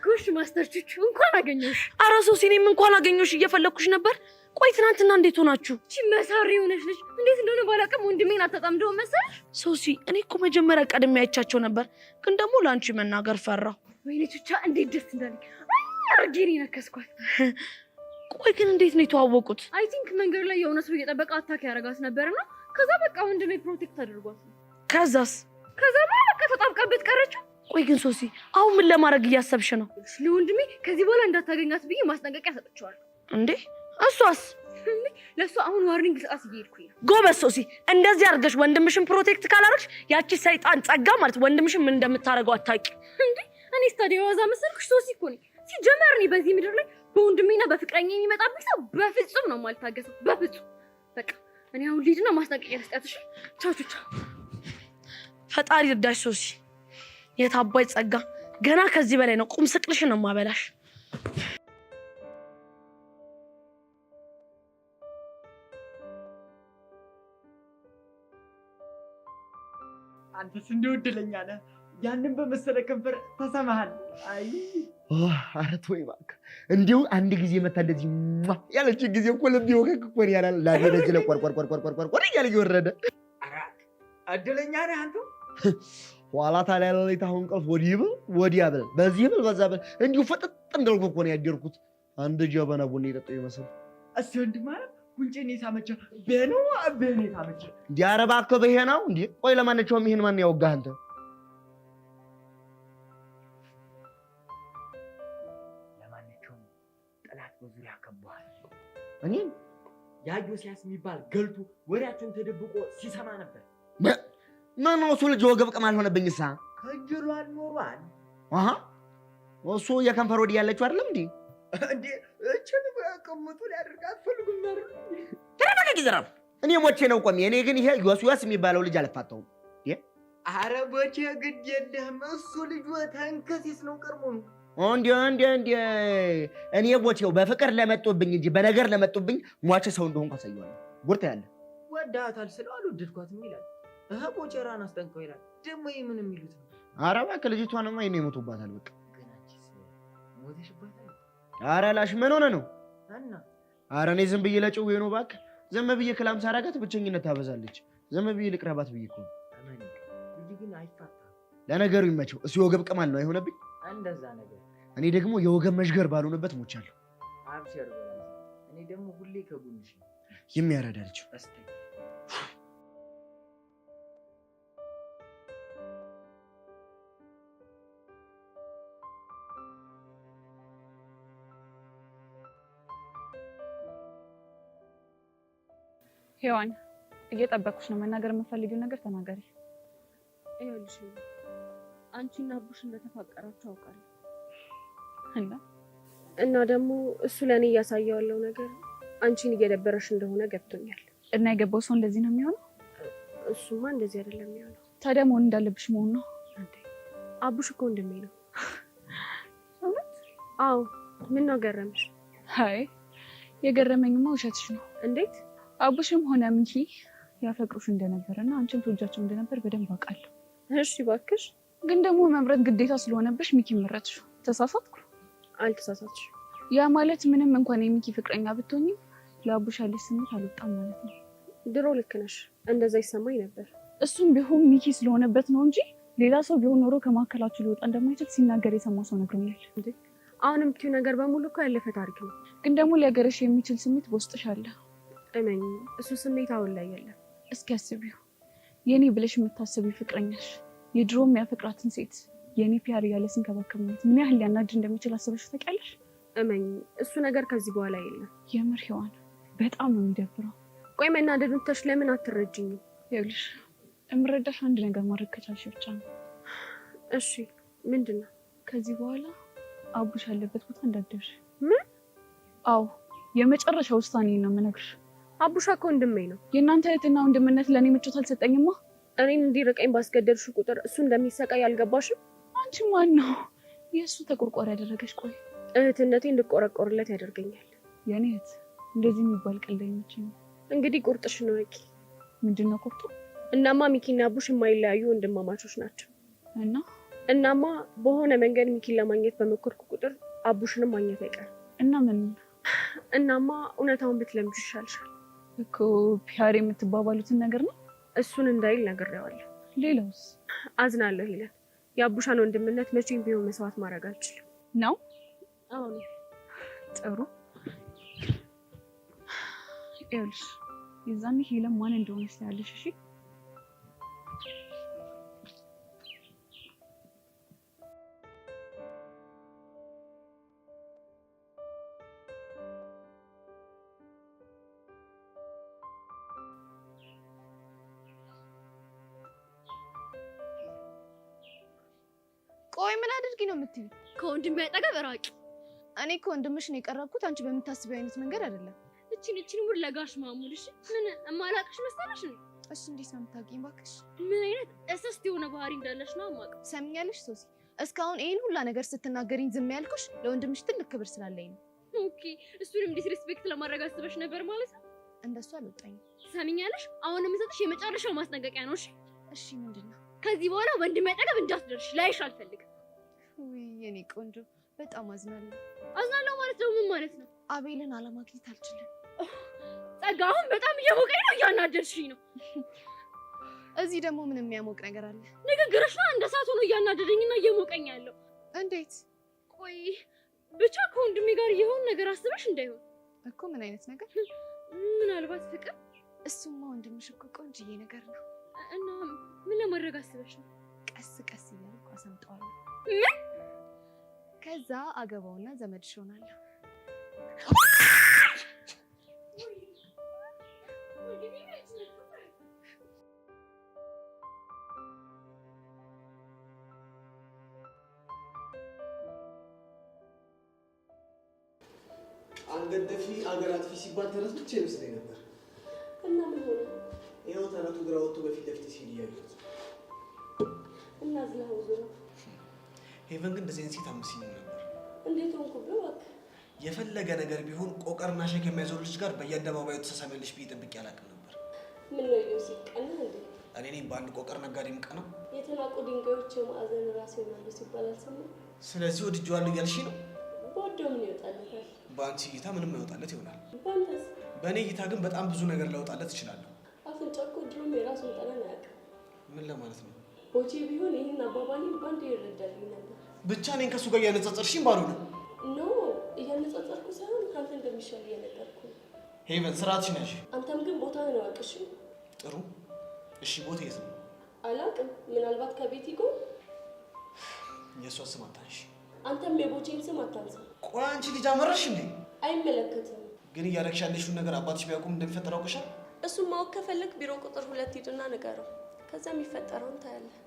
ጎሽ ማስተር ቹቹ እንኳን አገኘሁሽ። ኧረ ሶሲ እኔም እንኳን አገኘሁሽ፣ እየፈለኩሽ ነበር። ቆይ ትናንትና እንዴት ሆናችሁ? እቺ መሳሪ ሆነሽ ልጅ እንዴት እንደሆነ ባላውቅም ወንድሜን አታጣምደው መሰለሽ። ሶሲ እኔ እኮ መጀመሪያ ቀድሜ አይቻቸው ነበር፣ ግን ደግሞ ላንቺ መናገር ፈራሁ። ወይኔ ቹቻ እንዴት ደስ እንዳለኝ አርጌኔ ነከስኳት። ቆይ ግን እንዴት ነው የተዋወቁት? አይ ቲንክ መንገድ ላይ የሆነ ሰው እየጠበቀ አታክ ያደርጋት ነበርና ከዛ በቃ ወንድሜ ፕሮቴክት አድርጓት። ከዛስ? ከዛ በቃ ተጣብቃበት ቀረችው። ቆይ ግን ሶሲ አሁን ምን ለማድረግ እያሰብሽ ነው? ለወንድሜ ከዚህ በኋላ እንዳታገኛት ብዬ ማስጠንቀቂያ ሰጥቼዋለሁ። እንዴ እሷስ? ለእሷ አሁን ዋርኒንግ ልሰጣት እየሄድኩኝ ነው። ጎበዝ ሶሲ፣ እንደዚህ አድርገሽ ወንድምሽን ፕሮቴክት ካላደረግሽ ያቺ ሰይጣን ጸጋ ማለት ወንድምሽን ምን እንደምታደርገው አታውቂ። እንዴ እኔ ስታዲዮ ዋዛ መሰልኩሽ? ሶሲ እኮ ነኝ። ሲጀመር እኔ በዚህ ምድር ላይ በወንድሜና በፍቅረኛ የሚመጣብኝ ሰው በፍጹም ነው የማልታገሰው፣ በፍጹም። በቃ እኔ አሁን ልሂድና ማስጠንቀቂያ ልስጣትሽ። ቻው ቻው። ፈጣሪ እርዳሽ ሶሲ። የታባይ ጸጋ ገና ከዚህ በላይ ነው። ቁም ስቅልሽን ነው ማበላሽ። አንተስ እንደው እድለኛ ነህ። ያንን በመሰለ ከንፈር ተሰማሃል። አይ ኧረ ተወኝ እባክህ። እንዲሁ አንድ ጊዜ መታ እንደዚህ ያለች ጊዜ እኮ ልብ ይወከክ እኮ ነው ያላል። ላገደጅ ለቆርቆር እያለ እየወረደ እድለኛ ነህ አንተ። ኋላ ታዲያ ለሌት አሁን ቀልፍ ወዲህ ብል ወዲያ ብል በዚህ ብል በዛ ብል እንዲሁ ፈጥጥ እንዳልኩ እኮ ነው ያደርኩት። አንድ ጀበና ቡና የጠጣው ይመስል እሱ ወንድም ማለት ጉንጬን የሳመችው በኔ የሳመችው እንዴ? ኧረ እባክህ በይሄ ነው እንዴ? ቆይ ለማንኛውም ይሄን ማን ያወጋህ አንተ? ለማንኛውም ጠላት በዙሪያ ከቧል። እኔም ያዮሲያስ የሚባል ገልቱ ወሬያችሁን ተደብቆ ሲሰማ ነበር። ማን ነው እሱ? ልጅ ወገብ ቅማል ሆነብኝሳ። ከጅሏል ኖሯል። አሃ እሱ የከንፈር ወዲህ ያለችው አይደለም እንዴ? እንዴ እችን በቀምጡ ሊያደርጋት ፈልጉም ነው። ተረጋጋ ዘራፍ። እኔ ሞቼ ነው ቆሜ። እኔ ግን ይሄ ዮስያስ የሚባለው ልጅ አልፋታውም። አረቦቼ ግድ የለህም። እሱ ልጅ ተንከሲስ ነው ቀርሞ ነው። እንዴ እኔ ቦቼው በፍቅር ለመጡብኝ እንጂ በነገር ለመጡብኝ ሟች ሰው እንደሆንኩ አሳየዋለሁ። ጉርታ ያለ ወዳታል ስለ አልወደድኳትም ይላል። ቦቸራን አስጠንቀው ይላል። ደግሞ ይሄ ምን የሚሉት ነው? ኧረ እባክህ ልጅቷንማ እኔ ሞቶባታል። በቃ ገናችስ ሞተሽባታል? ኧረ ላሽ ምን ሆነ ነው? እና ኧረ እኔ ዝም ብዬ ለጭው ነው እባክህ። ዝም ብዬ ክላም ሳራጋት ብቸኝነት ታበዛለች። ዝም ብዬ ልቅረባት ብዬ እኮ ነው። ልጅ ግን አይፋታም። ለነገሩ ይመቸው። እሱ የወገብ ቅማል ነው አይሆነብኝ። እንደዛ ነገር እኔ ደግሞ የወገብ መሽገር ባልሆነበት ሞቻለሁ። አብሽር በላ። እኔ ደግሞ ሁሌ ከጎንሽ ነው። የሚያረዳ ልጅ እስቲ ሄዋን እየጠበቅኩሽ ነው። መናገር የምፈልጊው ነገር ተናገሪ። ይኸውልሽ አንቺና አቡሽ እንደተፋቀራችሁ አውቃለሁ እና ደግሞ እሱ ለእኔ እያሳየው ያለው ነገር አንቺን እየደበረሽ እንደሆነ ገብቶኛል። እና የገባው ሰው እንደዚህ ነው የሚሆነው? እሱማ እንደዚህ አይደለም የሚሆነው። ታዲያ መሆን እንዳለብሽ መሆን ነው። አቡሽ እኮ ወንድሜ ነው። አዎ ምን ነው ገረምሽ? አይ የገረመኝማ ውሸትሽ ነው። እንዴት? አቡሽም ሆነ ሚኪ ያፈቅሩሽ እንደነበረና አንቺም ትወጃቸው እንደነበር በደንብ አውቃለሁ። እሺ እባክሽ። ግን ደግሞ መምረጥ ግዴታ ስለሆነብሽ ሚኪ መረጥሽ። ተሳሳትኩ? አልተሳሳትሽ። ያ ማለት ምንም እንኳን የሚኪ ፍቅረኛ ብትሆኝም ለአቡሽ ያለሽ ስሜት አልወጣም ማለት ነው። ድሮ ልክ ነሽ፣ እንደዛ ይሰማኝ ነበር። እሱም ቢሆን ሚኪ ስለሆነበት ነው እንጂ ሌላ ሰው ቢሆን ኖሮ ከማዕከላችሁ ሊወጣ እንደማይችል ሲናገር የሰማ ሰው ነግሮኛል። አሁን የምትይው ነገር በሙሉ እኮ ያለፈ ታሪክ ነው። ግን ደግሞ ሊያገረሽ የሚችል ስሜት በውስጥሽ አለ። እመኝ፣ እሱ ስሜት አሁን ላይ የለም። እስኪ አስቢው፣ የኔ ብለሽ የምታስቢው ፍቅረኛሽ የድሮም ያፈቅራትን ሴት የኔ ፒያር እያለ ሲንከባከብ ማየት ምን ያህል ሊያናድድ እንደሚችል አስበሽ ታውቂያለሽ? እመኝ፣ እሱ ነገር ከዚህ በኋላ የለም። የምር ሔዋን፣ በጣም ነው የሚደብረው። ቆይ መናደዱን ትተሽ ለምን አትረጅኝም? ይኸውልሽ የምረዳሽ አንድ ነገር ማድረግ ከቻልሽ ብቻ ነው። እሺ ምንድን ነው? ከዚህ በኋላ አቡሽ ያለበት ቦታ እንዳትደርሽ። ምን? አዎ የመጨረሻ ውሳኔ ነው የምነግርሽ። አቡሻ እኮ ወንድሜ ነው። የእናንተ እህትና ወንድምነት ለእኔ ምቾት አልሰጠኝማ። እኔን እንዲርቀኝ ባስገደድሽ ቁጥር እሱ እንደሚሰቃይ አልገባሽም? አንቺ ማን ነው የእሱ ተቆርቋሪ ያደረገሽ? ቆይ እህትነቴ እንድቆረቆርለት ያደርገኛል። የኔ እህት እንደዚህ የሚባል ቀልድ አይመችኝም። እንግዲህ ቁርጥሽን እወቂ። ምንድን ነው ቁርጡ? እናማ ሚኪና አቡሽ የማይለያዩ ወንድማማቾች ናቸው። እናማ በሆነ መንገድ ሚኪን ለማግኘት በመኮርኩ ቁጥር አቡሽንም ማግኘት አይቀርም። እና ምን? እናማ እውነታውን ብትለምጂ ይሻልሻል እኮ። ፒያር የምትባባሉትን ነገር ነው። እሱን እንዳይል ነግሬዋለሁ። ሌላውስ? አዝናለሁ ይላል። የአቡሻን ወንድምነት መቼም ቢሆን መስዋዕት ማድረግ አልችልም ነው። አሁን ጥሩ። ይኸውልሽ የዛኔ ሄለን ማን እንደሆነ ስላለሽ እሺ። ቆይ ምን አድርጊ ነው የምትይው? ከወንድሜ አጠገብ ራቂ። እኔ እኮ ወንድምሽን የቀረብኩት አንቺ በምታስቢው አይነት መንገድ አይደለም። እቺን ሙድ ለጋሽ ማሙልሽ ምን እማላቅሽ መሰለሽ ነው? እሱ እንዴት ነው የምታውቂኝ? እባክሽ ምን አይነት እስስት የሆነ ባህሪ እንዳለሽ ነው የማውቀው። ሰምኛለሽ ሶሲ፣ እስካሁን ይሄን ሁላ ነገር ስትናገሪኝ ዝም ያልኩሽ ለወንድምሽ ትልቅ ክብር ስላለኝ ነው። ኦኬ፣ እሱንም ዲስሪስፔክት ለማድረግ አስበሽ ነበር ማለት ነው? እንደሱ አልወጣኝም። ሰምኛለሽ? አሁን የምሰጥሽ የመጨረሻው ማስጠንቀቂያ ነው። እሺ? እሺ፣ ምንድን ነው? ከዚህ በኋላ ወንድሜ አጠገብ እንዳትደርሽ፣ ላይሽ አልፈልግም። ውይ የኔ ቆንጆ፣ በጣም አዝናለሁ። አዝናለሁ ማለት ነው ምን ማለት ነው? አቤልን አለማግኘት አልችልም። ጸጋ፣ አሁን በጣም እየሞቀኝ ነው፣ እያናደድሽኝ ነው። እዚህ ደግሞ ምን የሚያሞቅ ነገር አለ? ንግግርሽ ነው እንደ እሳት ሆኖ እያናደደኝና እየሞቀኝ ያለው። እንዴት? ቆይ ብቻ ከወንድሜ ጋር የሆነ ነገር አስበሽ እንዳይሆን እኮ። ምን አይነት ነገር? ምናልባት ፍቅር። እሱማ ወንድምሽ እኮ ቆንጅዬ ነገር ነው። እና ምን ለማድረግ አስበሽ ነው? ቀስ ቀስ እያልኩ አሰምጠዋለሁ። ምን? ከዛ አገባውና ዘመድሽ ሆናለሁ። አንገደፊ አገር አጥፊ ሲባል ተረት ብቻ ይመስለኝ ነበር። እና ምን ሆነ? ይኸው ተረቱ ግራ ወጥቶ በፊት ለፊት ሲል እያየሁት እና ዝላው ነው። ሄቨን ግን እንደዚህ አይነት ሴት አምስኝ ነበር። እንዴት ሆንኩብህ? እባክህ የፈለገ ነገር ቢሆን ቆቀርና ሸክ የማይዞር ልጅ ጋር በየአደባባዩ ተሳሳሚያለሽ ብዬ ጠብቄ አላውቅም ነበር። ምን ነው ዮሴፍ ቀና እንዴ? እኔ ነኝ በአንድ ቆቀር ነጋዴ የምቀናው? የተናቁ ድንጋዮች የማዕዘን ራስ ይሆናሉ ሲባል አልሰማህም? ስለዚህ ወድጄዋለሁ እያልሽ ነው? በወደው ምን ይወጣለታል? በአንቺ እይታ ምንም አይወጣለት ይሆናል። በአንተስ? በእኔ እይታ ግን በጣም ብዙ ነገር ላወጣለት እችላለሁ። አፍንጫ እኮ ድሮም የራሱን ጠረን አያውቅም። ምን ለማለት ነው? ቦቼ ቢሆን ይህን አባባሌን በአንድ ይረዳልኝ ነበር። ብቻ እኔን ከእሱ ጋር እያነጻጸርሽኝ ባልሆነ። ኖ እያነጻጸርኩ ሳይሆን ከአንተ እንደሚሻል እየነገርኩ ነው። ሄቨን ስርዓትሽን ያዥ። አንተም ግን ቦታህን እወቅ እሺ? ጥሩ እሺ። ቦታ የት ነው? አላውቅም። ምናልባት ከቤት ይጎ። የእሷ ስም አታንሺ። አንተም የቦቼን ስም አታንሳ። ቆይ አንቺ ልጅ አመረሽ እንዴ? አይመለከትም። ግን እያደረግሽ ያለሽውን ነገር አባትሽ ቢያውቁም እንደሚፈጠር አውቀሻል? እሱም ማወቅ ከፈለግ ቢሮ ቁጥር 2 ሂድና ንገረው። ከዛ የሚፈጠረውን ታያለህ።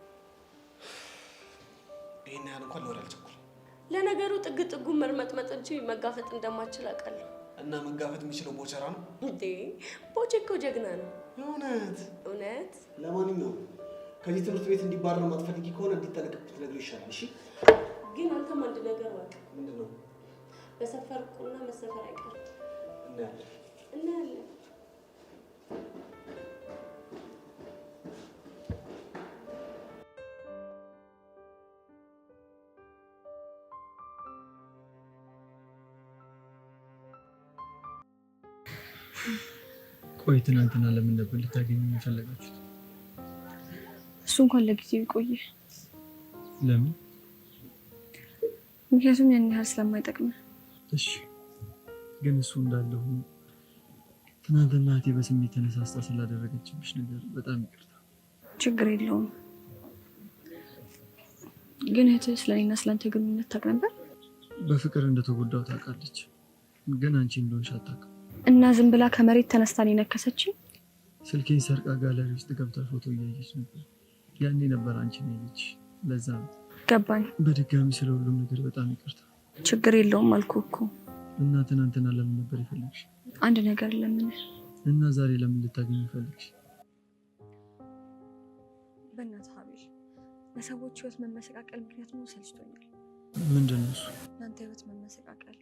ይሄን ያህል እንኳን ለወሬ አልቸኩልም። ለነገሩ ጥግ ጥጉን መርመጥመጥ እንጂ መጋፈጥ እንደማችል አውቃለሁ። እና መጋፈጥ የሚችለው ቦቸራ ነው እንዴ? ቦቼ እኮ ጀግና ነው። እውነት እውነት። ለማንኛውም ከዚህ ትምህርት ቤት እንዲባረር ማትፈልጊ ከሆነ እንዲጠነቀቅ ብትነግሪው ይሻላል። እሺ? ግን አንተም አንድ ነገር እወቅ። ምንድን ነው? በሰፈር ቁና መሰፈር አይቀርም። እናያለን እናያለን። ቆይ ትናንትና ለምን ነበር ልታገኙ የፈለጋችሁት? እሱ እንኳን ለጊዜው ይቆይ። ለምን? ምክንያቱም ያን ያህል ስለማይጠቅም። እሺ ግን እሱ እንዳለ ሆኖ ትናንትና እህቴ በስሜት ተነሳስታ ስላደረገችብሽ ነገር በጣም ይቅርታ። ችግር የለውም። ግን እህትህ ስለኔና ስለአንተ ግንኙነት ታውቅ ነበር? በፍቅር እንደተጎዳው ታውቃለች፣ ግን አንቺ እንደሆንሽ አታውቅም። እና ዝም ብላ ከመሬት ተነስታን የነከሰችኝ? ስልኬን ሰርቃ ጋለሪ ውስጥ ገብታ ፎቶ እያየች ነበር። ያኔ ነበር አንቺ ነች። ለዛ ነው። ገባኝ። በድጋሚ ስለ ሁሉም ነገር በጣም ይቅርታ። ችግር የለውም አልኩህ እኮ። እና ትናንትና ለምን ነበር የፈለግሽ? አንድ ነገር ለምን? እና ዛሬ ለምን ልታገኝ ፈለግሽ? በእናትህ ሀቢል፣ ለሰዎች ህይወት መመሰቃቀል ምክንያት ነው ሰልችቶኛል። ምንድን ነው እሱ? ለአንተ ህይወት መመሰቃቀል፣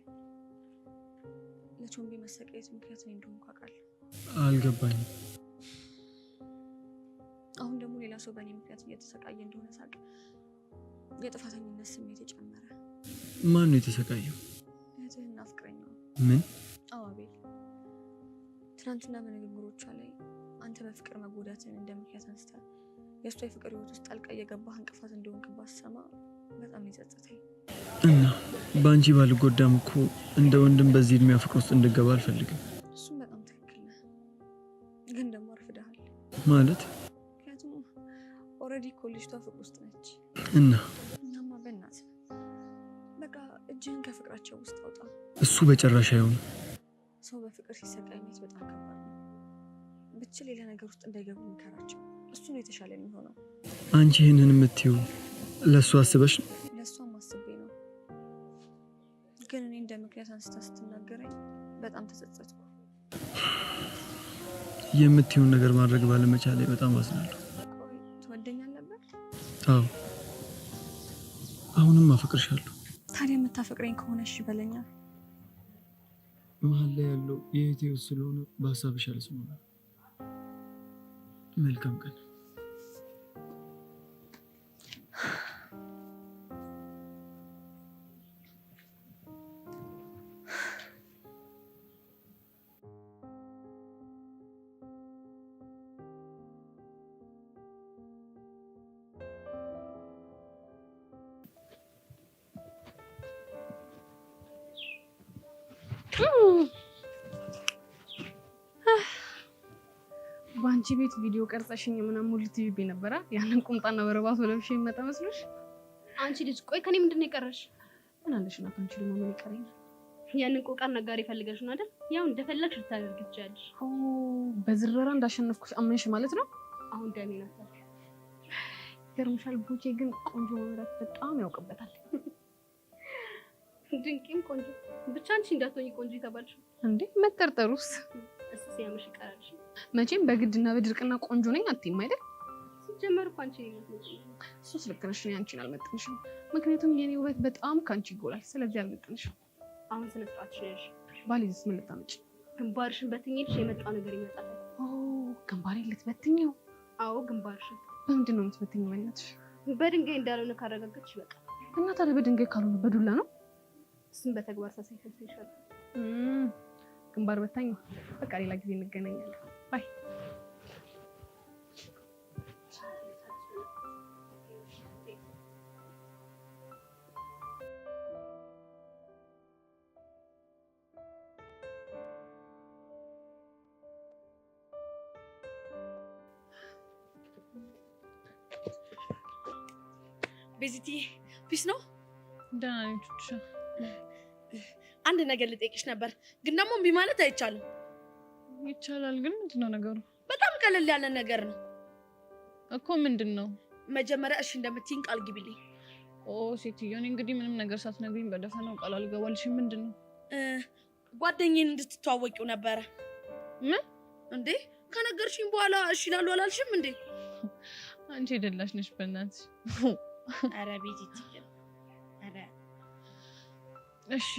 ለቾምቢ መሰቃየት ምክንያት ነው እንደሆንኩ አውቃለሁ። አልገባኝም። አሁን ደግሞ ሌላ ሰው በእኔ ምክንያት እየተሰቃየ እንደሆነ ሳቅ የጥፋተኝነት ስሜት የጨመረ። ማን ነው የተሰቃየው? እህትህና ፍቅረኛው። ምን? አዎ አቤል፣ ትናንትና በንግግሮቿ ላይ አንተ በፍቅር መጎዳትን እንደ ምክንያት አንስተህ የእሷ የፍቅር ህይወት ውስጥ ጣልቃ እየገባህ እንቅፋት እንደሆንክባት ስሰማ በጣም ይጸጽተኝ። እና በአንቺ ባልጎዳም እኮ እንደ ወንድም በዚህ እድሜያ ፍቅር ውስጥ እንድገባ አልፈልግም። እሱም በጣም ትክክል ነህ፣ ግን ደግሞ አርፍደሃል። ማለት? ምክንያቱም ኦልሬዲ እኮ ልጅቷ ፍቅር ውስጥ ነች። እናማ በእናትህ በቃ እጅህን ከፍቅራቸው ውስጥ አውጣ። እሱ በጭራሽ አይሆንም። ሰው በፍቅር ሲሰቃይ ማየት በጣም ከባድ ነው። ብችል ሌላ ነገር ውስጥ እንዳይገቡ ምከራቸው። እሱ ነው የተሻለ የሚሆነው። አንቺ ይህንን የምትይው ለእሱ አስበሽ ነው? ለእሷም አስቤ ነው፣ ግን እኔ እንደ ምክንያት አንስታ ስትናገረኝ በጣም ተጸጸትኩ። የምትይውን ነገር ማድረግ ባለመቻሌ በጣም አዝናለሁ። ቆይ ትወደኛል ነበር? አዎ፣ አሁንም አፈቅርሻለሁ። ታዲያ የምታፈቅረኝ ከሆነ እሺ በለኛ። መሀል ላይ ያለው የእህቴ ህይወት ስለሆነ በሀሳብሽ አልስማማም። መልካም ቀን። ባንቺ ቤት ቪዲዮ ቀርጸሽኝ ምናምን ሙሉ ቲቪ ነበራ ያንን ቁምጣና በረባቶ ለብሼ ይመጣ መስሎሽ? አንቺ ልጅ ቆይ ከኔ ምንድነው የቀረሽ? ምን አለሽ ነው አንቺ ደግሞ ምን ይቀረኛል? ያንን ቆቃር ነጋሪ ፈልገሽ ነው አይደል? ያው እንደፈለግሽ ልታደርጊ ትችያለሽ። በዝረራ እንዳሸነፍኩሽ አመንሽ ማለት ነው? አሁን ደሜ ናታል። ይገርምሻል ቡቼ ግን ቆንጆ መምራት በጣም ያውቅበታል። ድንቂም ቆንጆ ብቻ አንቺ እንዳትሆኚ ቆንጆ የተባልሽ እንዴ? መጠርጠሩስ እሱ ሲያምሽ ይቀራልሽ። መቼም በግድና በድርቅና ቆንጆ ነኝ አትይም አይደል? ሲጀመር እኮ አንቺ እሱስ ልክ ነሽ። እኔ አንቺን አልመጥንሽም። ምክንያቱም የኔ ውበት በጣም ካንቺ ይጎላል። ስለዚህ አልመጥንሽም። አሁን ስነ ስርዓትሽ ነሽ። ባሌስ ምን ልታመጪ? ግንባርሽን በትኝልሽ የመጣው ነገር ይመጣል። ግንባሬን ልትበትኝው? አዎ ግንባርሽን። በምንድን ነው የምትበትኝው? በእናትሽ በድንጋይ እንዳልሆነ ካረጋገጥሽ ይበቃል። እና ታዲያ በድንጋይ ካልሆነ በዱላ ነው? እሱን በተግባር ሳሳይሽ ይሻላል። ግንባር በታኝ። በቃ ሌላ ጊዜ እንገናኛለን። ባይ። ቤዚቲ ፒስ ነው? ደህና ነኝ ቹቻ። አንድ ነገር ልጠይቅሽ ነበር፣ ግን ደግሞ እምቢ ማለት አይቻልም። ይቻላል፣ ግን ምንድነው ነገሩ? በጣም ቀለል ያለ ነገር ነው እኮ። ምንድነው? መጀመሪያ እሺ እንደምትይኝ ቃል ግቢልኝ። ሴትዮ፣ እኔ እንግዲህ ምንም ነገር ሳትነግሪኝ በደፈናው ቃል አልገባልሽም። ምንድነው? ጓደኛዬን እንድትተዋወቂው ነበረ። ምን እንዴ? ከነገርሽኝ በኋላ እሺ ላሉ አላልሽም እንዴ? አንቺ የደላሽ ነሽ በእናትሽ። አረ ቤዚቲ፣ አረ እሺ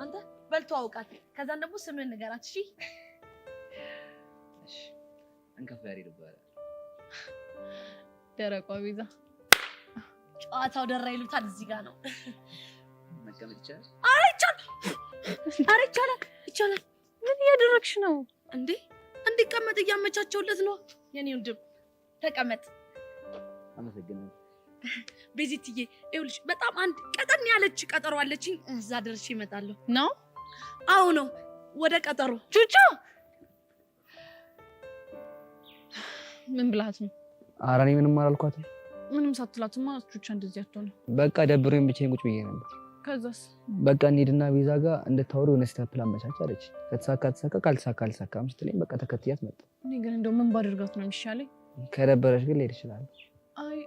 አንተ በልቶ አውቃት። ከዛን ደግሞ ስምን ንገራት። እሺ እሺ። አንከፍ ያሪ ይባላል። ደረቋ ቤዛ። ጨዋታው ደራ ይሉታል። እዚህ ጋር ነው መቀመጥ ይቻላል? አረ ይቻላል፣ አረ ይቻላል፣ ይቻላል። ምን እያደረግሽ ነው እንዴ? እንዲቀመጥ እያመቻቸውለት ነው። የኔ ወንድም ተቀመጥ። አመሰግናለሁ ቤዚትዬ። ይኸውልሽ በጣም አንድ ቀጠን ያለች ቀጠሮ አለችኝ። እዛ ደርሼ እመጣለሁ። ነው? አዎ ነው። ወደ ቀጠሮ። ቹቻ ምን ብላት ነው? ኧረ እኔ ምንም አላልኳትም። ምንም ሳትላትማ ቹቻ እንደዚህ አትሆንም። በቃ ደብሮኝ ብቻዬን ቁጭ ብዬ ነበር። ከዛስ? በቃ እንሂድና ቤዛ ጋር እንድታወሩ የሆነ ስቴፕ ላመቻች አለች። ከተሳካ ተሳካ፣ ካልተሳካ አልተሳካም ስትለኝ በቃ ተከትያት መጣ። እኔ ግን እንደው ምን ባደርጋት ነው የሚሻለኝ? ከደበረሽ ግን ልሄድ እችላለሁ። አይ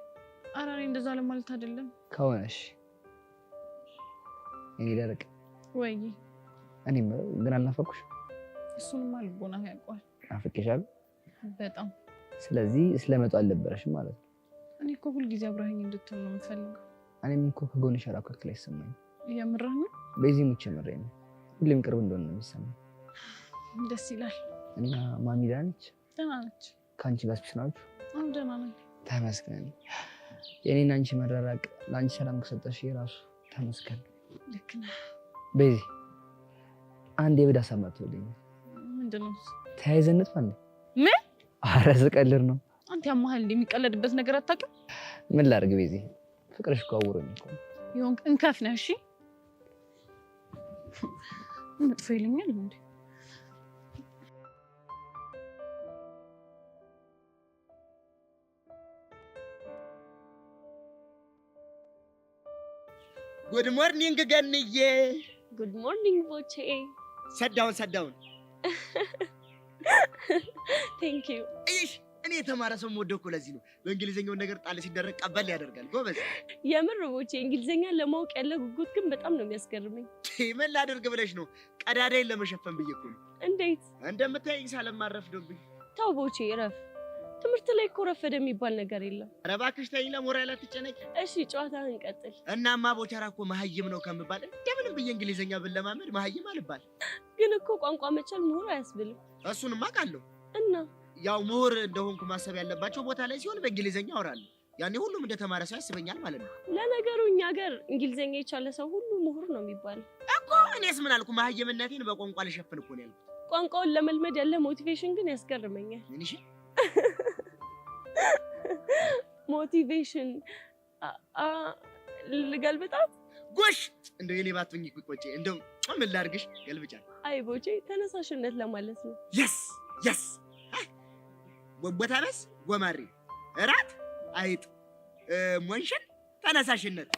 ኧረ እኔ እንደዛ ለማለት አይደለም። ከሆነሽ እኔ ደረቅ ወይ እኔም ግን አልናፈኩሽ? እሱንማ ልቦና ያውቀዋል። ናፍቄሻለሁ በጣም። ስለዚህ ስለመጡ አልደበረሽም ማለት ነው? እኔ እኮ ሁልጊዜ አብረኸኝ እንድትሆን ነው የምፈልገው። እኔም እኮ ከጎንሽ አራኳት ላይ ይሰማኝ። የምርህ ነው? በዚህ ሙቼ ምሬ ነው። ሁሌም ቅርብ እንደሆነ ነው የሚሰማኝ። ደስ ይላል። እና ማሚ ደህና ነች? ደህና ነች። ከአንቺ ጋር ስፒስ ናችሁ? አሁን ደህና ነኝ። ተመስገን። የኔና አንቺ መራራቅ ለአንቺ ሰላም ከሰጠሽ የራሱ ተመስገን። ልክ ነህ። በዚህ አንድ የብዳ ሳማትልኝ። ምንድን ነው? ተያይዘነት ማለት ምን? ኧረ ስቀልድ ነው። አንተ ያማህል የሚቀለድበት ነገር አታውቅም? ምን ላድርግ በዚህ ፍቅርሽ እኮ አውሮኝ እኮ ይሁን እንከፍ ነህ። እሺ መጥፎ ይለኛል እንዴ? ጉድ ሞርኒንግ ገንዬ። ጉድ ሞርኒንግ ቦቼ። ሰዳውን ሰዳውን። ቴንክ ዩ። እሺ እኔ የተማረ ሰው የምወደው እኮ ለዚህ ነው። በእንግሊዝኛው ነገር ጣል ሲደረግ ቀበል ያደርጋል። ጎበዝ። የምር ቦቼ፣ እንግሊዝኛ ለማወቅ ያለ ጉጉት ግን በጣም ነው የሚያስገርመኝ። ምን ላደርግ ብለሽ ነው? ቀዳዳይን ለመሸፈን ብዬ እኮ ነው። እንዴት? እንደምታይኝ ሳለማረፍዶብኝ። ተው ቦቼ እረፍ። ትምህርት ላይ እኮ ረፈደ የሚባል ነገር የለም። ኧረ እባክሽ ተይኝ፣ ለሞራል አትጨነቂ። እሺ ጨዋታህን ቀጥል። እናማ ቦቸራ እኮ መሀይም ነው ከምባል እንደምንም ብዬ እንግሊዝኛ ብለማመድ መሀይም አልባል። ግን እኮ ቋንቋ መቻል ምሁር አያስብልም። እሱንማ አውቃለሁ። እና ያው ምሁር እንደሆንኩ ማሰብ ያለባቸው ቦታ ላይ ሲሆን በእንግሊዝኛ አወራለሁ። ያኔ ሁሉም እንደተማረ ሰው ያስበኛል ማለት ነው። ለነገሩ እኛ ሀገር እንግሊዝኛ የቻለ ሰው ሁሉ ምሁር ነው የሚባለው እኮ። እኔስ ምን አልኩ? መሀይምነቴን በቋንቋ ልሸፍን እኮ ነው ያልኩት። ቋንቋውን ለመልመድ ያለ ሞቲቬሽን ግን ያስገርመኛል። ምን ይሽ ሞቲቬሽን ልገልብጣት? ጎሽ እንደው የኔ ባትሆኚ ቆጬ እንደው ምን ላድርግሽ ገልብጫል። አይ ቦቼ ተነሳሽነት ለማለት ነው። የስ ወቦታነስ ጎማሪ እራት አይጥ ሞንሽን ተነሳሽነት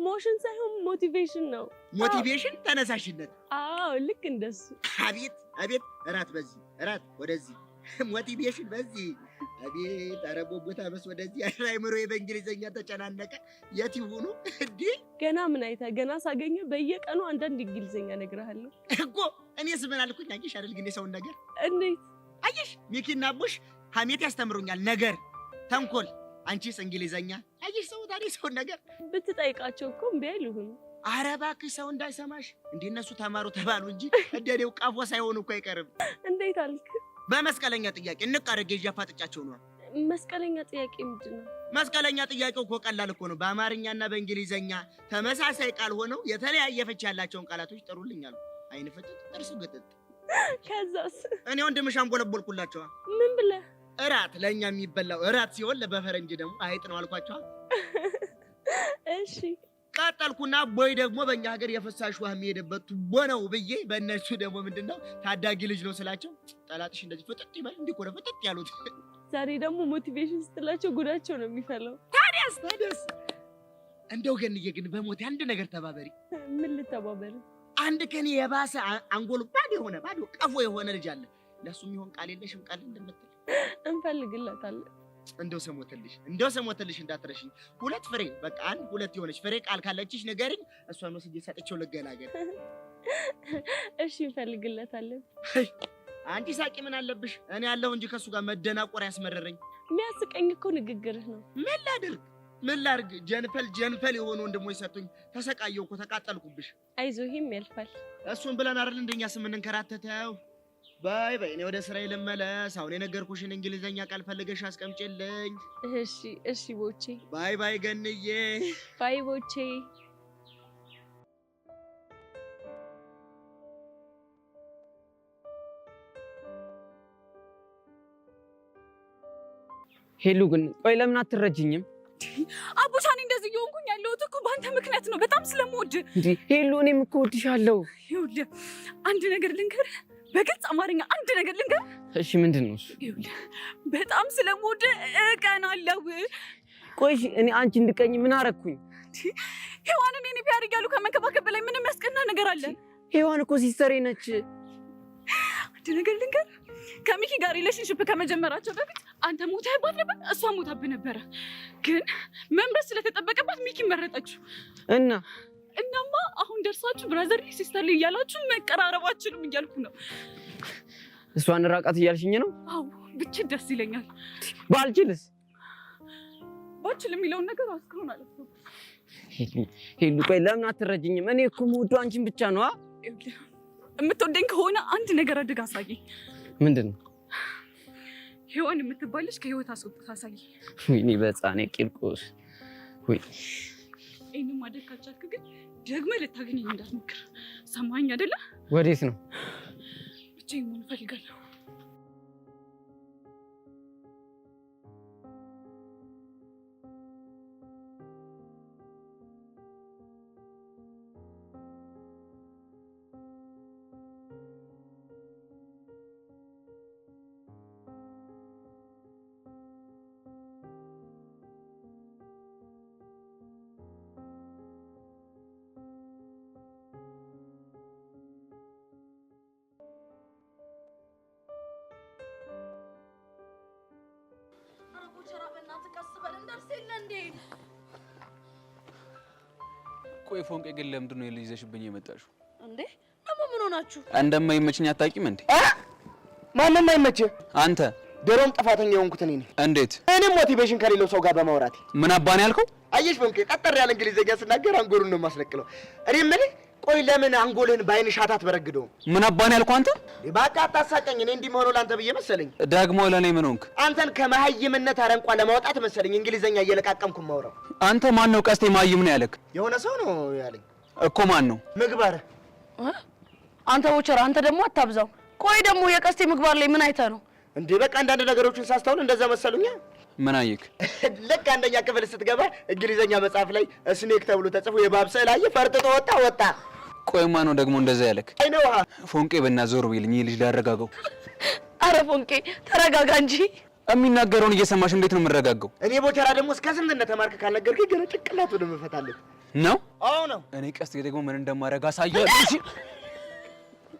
ሞሽን ሳይሆን ሞቲቬሽን ነው። ሞቲቬሽን ተነሳሽነት። አዎ ልክ እንደሱ። አቤት እራት በዚህ እራት ወደዚህ ሞቲቬሽን በዚህ አቤት ኧረ ቦታነስ ወደዚህ አይምሮዬ በእንግሊዘኛ ተጨናነቀ። የት ይሁኑ እንዴ? ገና ምን አይታ ገና ሳገኘ በየቀኑ አንዳንድ እንግሊዘኛ እነግርሃለሁ እኮ። እኔስ ምን አልኩኝ? አየሽ አይደል ግን የሰውን ነገር እንዴት አየሽ? ሚኪና አቡሽ ሀሜት ያስተምሩኛል፣ ነገር ተንኮል። አንቺስ እንግሊዘኛ። አየሽ ሰው ታዲያ ሰውን ነገር ብትጠይቃቸው እኮ እምቢ አይሉህም። ኧረ እባክሽ ሰው እንዳይሰማሽ እንዴ። እነሱ ተማሩ ተባሉ እንጂ እንደኔው ቃፎ ሳይሆኑ እኮ አይቀርም። እንዴት አልክ? በመስቀለኛ ጥያቄ እንቅ አድርጌ እያፋጥጫቸው ነው። መስቀለኛ ጥያቄ ምንድን ነው? መስቀለኛ ጥያቄው እኮ ቀላል እኮ ነው። በአማርኛና በእንግሊዘኛ ተመሳሳይ ቃል ሆነው የተለያየ ፍቺ ያላቸውን ቃላቶች ጥሩልኛል። አይን ፍጥጥ ጥርስ ግጥጥ። ከዛስ? እኔ ወንድምሽ አንቦለቦልኩላቸዋ። ምን ብለህ? እራት ለእኛ የሚበላው እራት ሲሆን ለበፈረንጅ ደግሞ አይጥ ነው አልኳቸዋ። እሺ ቀጠልኩና ቦይ ደግሞ በእኛ ሀገር የፍሳሽ ውሃ የሚሄድበት ቱቦ ነው ብዬ በእነሱ ደግሞ ምንድነው ታዳጊ ልጅ ነው ስላቸው ጠላትሽ እንደዚህ ፍጥጥ ይበል እንዲህ እኮ ነው ፍጥጥ ያሉት። ዛሬ ደግሞ ሞቲቬሽን ስትላቸው ጉዳቸው ነው የሚፈላው። ታዲያስ እንደው ገንዬ ግን በሞቴ አንድ ነገር ተባበሪ። ምን ልተባበር? አንድ ከኔ የባሰ አንጎሉ ባዶ ቀፎ የሆነ ልጅ አለ። ለሱ የሚሆን ቃል የለሽም? ቃል እንደምትል እንፈልግለታለን። እንደው ሰሞተልሽ እንዳትረሽኝ። ሁለት ፍሬ በቃ አንድ ሁለት የሆነች ፍሬ ቃል ካለችሽ ንገሪኝ። እሷን ወስጄ ሰጥቼው ልገላገል። እሺ እንፈልግለታለን። አንቺ ሳቂ ምን አለብሽ? እኔ ያለሁ እንጂ ከሱ ጋር መደናቆር ያስመረረኝ። የሚያስቀኝ እኮ ንግግርህ ነው። ምን ላድርግ? ጀንፈል የሆኑ ወንድሞች ሰጡኝ። ተሰቃየሁ እኮ ተቃጠልኩብሽ። አይዞህም ያልፋል። እሱን ብለን አይደል እንደኛ ስምንንከራተተው። ባይ እኔ ወደ ስራዬ ልመለስ። አሁን የነገርኩሽን እንግሊዘኛ ቃል ፈልገሽ አስቀምጪልኝ። እሺ ቦቼ። ባይ ገንዬ። ባይ ቦቼ። ሄሉ ግን ቆይ ለምን አትረጅኝም? አቡሻኒ እንደዚህ እየሆንኩኝ ያለሁት እኮ በአንተ ምክንያት ነው። በጣም ስለምወድ እንዴ ሄሉ፣ እኔም እኮ እወድሻለሁ። ይኸውልህ አንድ ነገር ልንገርህ፣ በግልጽ አማርኛ አንድ ነገር ልንገርህ። እሺ ምንድን ነው እሱ? ይኸውልህ በጣም ስለምወድ እቀናለሁ። ቆይ እኔ አንቺ እንድቀኝ ምን አረኩኝ? ሔዋንን እኔ ፒያር እያሉ ከመንከባከብ በላይ ምንም ያስቀና ነገር አለ? ሔዋን እኮ ሲስተሬ ነች። አንድ ነገር ልንገርህ፣ ከሚኪ ጋር ሪሌሽንሽፕ ከመጀመራቸው በፊት አንተ ሞተህባት ነበር፣ እሷ ሞታብህ ነበረ። ግን መምረጥ ስለተጠበቀባት ሚኪ መረጠችው። እናማ አሁን ደርሳችሁ ብራዘርሊ ሲስተርሊ እያላችሁ መቀራረባችሁንም እያልኩ ነው። እሷን ራቃት እያልሽኝ ነው? አዎ ብችል ደስ ይለኛል። ባልችልስ? ባልችል የሚለውን ነገር አስከሆን አለ። ሄሉ ቆይ ለምን አትረጅኝም? እኔ እኮ የምወደው አንቺን ብቻ ነው። የምትወደኝ ከሆነ አንድ ነገር አድርግ አሳየኝ። ምንድን ነው? ሔዋን የምትባልሽ ከህይወት አስወጥታ አሳየኝ። ወይኔ በሕፃኔ ቂርቆስ። ወይ ይህንን ማድረግ ካልቻልክ ግን ደግመህ ልታገኘኝ እንዳትሞክር። ሰማኸኝ አይደለ? ወዴት ነው? ብቻዬን መሆን እፈልጋለሁ። ቆይ ፎንቄ ግን ለምንድን ነው ይዘሽብኝ የመጣሽው? እንዴ ደግሞ ምን ሆናችሁ? እንደማይመችኝ አታውቂም እንዴ? ማንም አይመችህ አንተ። ድሮም ጥፋተኛ የሆንኩት እኔ ነኝ። እንዴት? እኔም ሞቲቬሽን ከሌለው ሰው ጋር በማውራት። ምን አባን ያልከው? አየሽ ፎንቄ፣ ቀጠር ያለ እንግሊዘኛ ስናገር አንጎሉን ነው የማስለቅለው። እኔ የምልህ ቆይ ለምን አንጎልህን በአይንሽ አታትበረግደውም? ምን አባን ያልከው አንተ? በቃ አታሳቀኝ። እኔ እንዲህ መሆኑ ለአንተ ብዬ መሰለኝ። ደግሞ ለእኔ ምን ሆንክ? አንተን ከመሀይምነት አረንቋ ለማውጣት መሰለኝ እንግሊዘኛ እየለቃቀምኩ ማውራው። አንተ ማን ነው ቀስቴ መሀይም ነው ያለክ? የሆነ ሰው ነው ያለኝ እኮ። ማን ነው? ምግባር። አንተ ቦቸራ፣ አንተ ደግሞ አታብዛው። ቆይ ደግሞ የቀስቴ ምግባር ላይ ምን አይተህ ነው እንዴ? በቃ አንዳንድ ነገሮችን ሳስተውል እንደዛ መሰሉኛ። ምን አየክ? ልክ አንደኛ ክፍል ስትገባ እንግሊዘኛ መጽሐፍ ላይ ስኔክ ተብሎ ተጽፎ የእባብ ስዕል አየህ፣ ፈርጥጦ ወጣ። ቆይ ማን ነው ደግሞ እንደዛ ያለክ? አይነው ፎንቄ በእናትህ ዞር ቢልኝ ይህ ልጅ ላረጋጋው። አረ ፎንቄ ተረጋጋ እንጂ። የሚናገረውን እየሰማሽ እንዴት ነው የምረጋጋው? እኔ ቦቸራ ደግሞ እስከ ስንት እንደተማርክ ካልነገርከኝ ገና ጭንቅላቱን እፈታለሁ ነው። አዎ ነው። እኔ ቀስ ደግሞ ምን እንደማደርግ አሳያለሁ። እሺ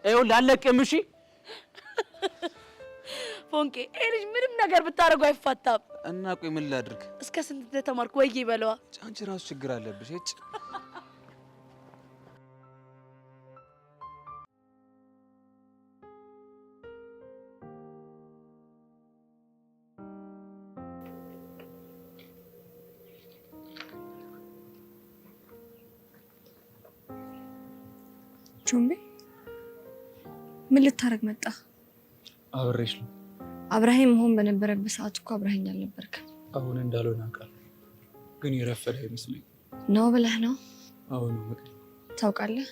ይኸውልህ አለቅም። እሺ ፎንቄ ይሄ ልጅ ምንም ነገር ብታደርገው አይፋታም። እና ቆይ ምን ላድርግ? እስከ ስንት እንደተማርክ ወይ ይበለዋ። አንቺ ራሱ ችግር አለብሽ። እጭ ጆምቤ ምን ልታረግ መጣ? አብሬሽ ነው። አብርሃም መሆን በነበረበት ሰዓት እኮ አብርሃኝ አልነበርክም። አሁን እንዳልሆነ አውቃለሁ፣ ግን የረፈደ አይመስለኝም። ነው ብለህ ነው? አሁን ነው። ታውቃለህ፣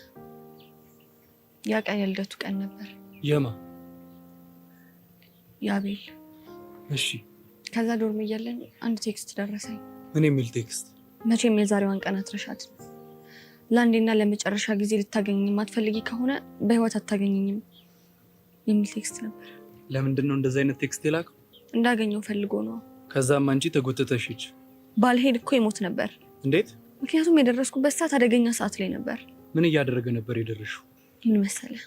ያ ቀን የልደቱ ቀን ነበር። የማ? የአቤል። እሺ። ከዛ ዶርም እያለን አንድ ቴክስት ደረሰኝ። ምን የሚል ቴክስት? መቼም የዛሬዋን ቀን አትረሻትም። ለአንዴና ለመጨረሻ ጊዜ ልታገኘኝ የማትፈልጊ ከሆነ በህይወት አታገኘኝም የሚል ቴክስት ነበር። ለምንድን ነው እንደዛ አይነት ቴክስት የላከው? እንዳገኘው ፈልጎ ነው። ከዛም አንቺ ተጎተተሽ ሂጅ። ባልሄድ እኮ ይሞት ነበር። እንዴት? ምክንያቱም የደረስኩበት ሰዓት አደገኛ ሰዓት ላይ ነበር። ምን እያደረገ ነበር የደረሽው? ምን መሰለህ